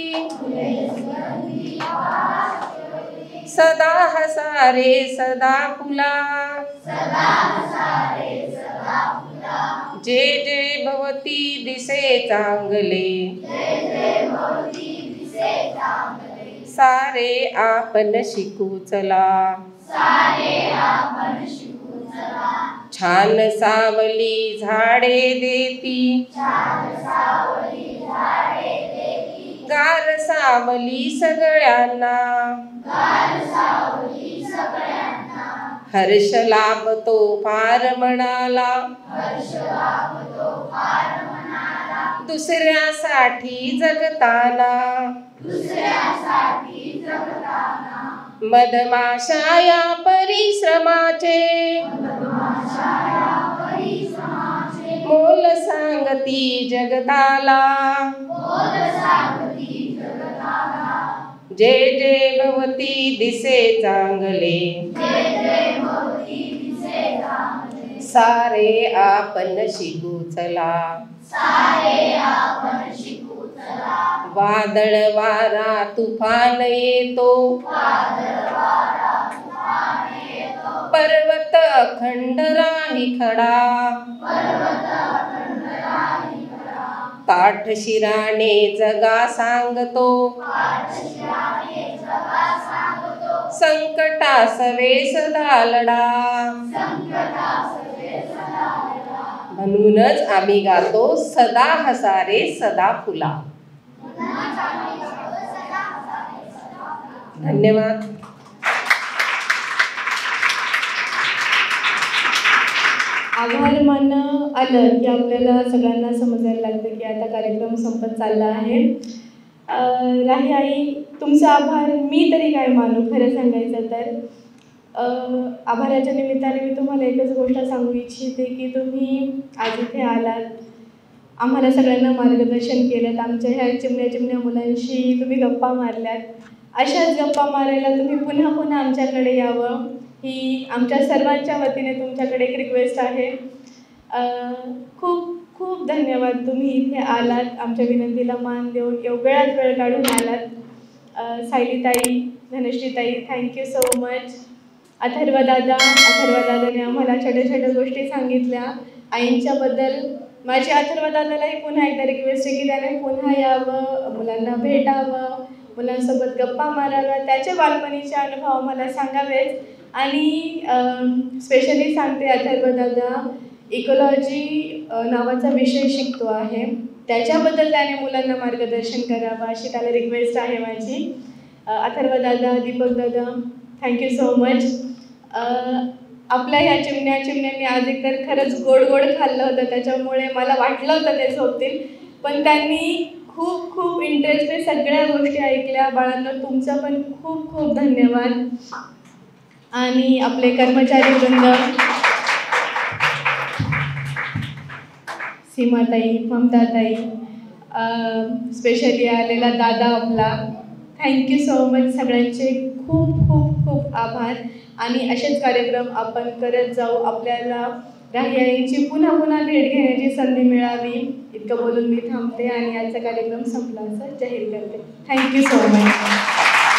सदा हसारे सदा फुला, जे जे भवती दिसे चांगले, सारे आपण शिकू चला. छान सावली झाडे देती, गार सावली सगळ्यांना, हर्ष लाभतो फार म्हणाला, दुसऱ्यासाठी जगताना, मधमाशा या परिश्रमाचे, मोल सांगती जगताला, जे जे भवती दिसे चांगले, सारे आपण शिकू चला, वादळ वारा तुफान येतो, पर्वत अखंड राही खडा, ताठ शिराने जगा सांगतो, संकटासवे सदा लढा, म्हणूनच आम्ही गातो सदा हसारे सदा फुला. धन्यवाद. आभार मानणं आलं की आपल्याला सगळ्यांना समजायला लागतं की आता कार्यक्रम संपत चालला आहे. राही आई, तुमचा आभार मी तरी काय मानू. खरं सांगायचं तर आभाराच्या निमित्ताने मी तुम्हाला एकच गोष्ट सांगू इच्छिते की तुम्ही आज इथे आलात, आम्हाला सगळ्यांना मार्गदर्शन केलं, आमच्या ह्या चिमण्या मुलांशी तुम्ही गप्पा मारल्यात. अशाच गप्पा मारायला तुम्ही पुन्हा पुन्हा आमच्याकडे यावं ही आमच्या सर्वांच्या वतीने तुमच्याकडे एक रिक्वेस्ट आहे. खूप खूप धन्यवाद, तुम्ही इथे आलात, आमच्या विनंतीला मान देऊन वेळात वेळ काढून आलात. सायलीताई, धनश्रीताई, थँक्यू सो मच. अथर्वदादाने आम्हाला छोट्या छोट्या गोष्टी सांगितल्या आईंच्याबद्दल. माझी अथर्वदादालाही पुन्हा एकदा रिक्वेस्ट आहे की त्याने पुन्हा यावं, मुलांना भेटावं, मुलांसोबत गप्पा माराव्या, त्याचे बालपणीचे अनुभव मला सांगावेत. आणि स्पेशली सांगते, अथर्वदादा इकोलॉजी नावाचा विषय शिकतो आहे, त्याच्याबद्दल त्याने मुलांना मार्गदर्शन करावं अशी त्याला रिक्वेस्ट आहे माझी. अथर्वदादा, दीपकदादा, थँक्यू सो मच. आपल्या ह्या चिमण्यांनी आज एकतर खरंच गोड खाल्लं होतं, त्याच्यामुळे मला वाटलं होतं ते झोपतील, पण त्यांनी खूप खूप इंटरेस्टने सगळ्या गोष्टी ऐकल्या. बाळांनो, तुमचं पण खूप खूप धन्यवाद. आणि आपले कर्मचारी वृंद, सीमाताई, ममताताई, स्पेशली आलेला दादा आपला, थँक्यू सो मच. सगळ्यांचे खूप खूप खूप आभार. आणि असेच कार्यक्रम आपण करत जाऊ, आपल्याला राही आईंची पुन्हा पुन्हा भेट घेण्याची संधी मिळावी. इतकं बोलून मी थांबते आणि आजचा कार्यक्रम संपला असं जाहीर करते. Thank you so much.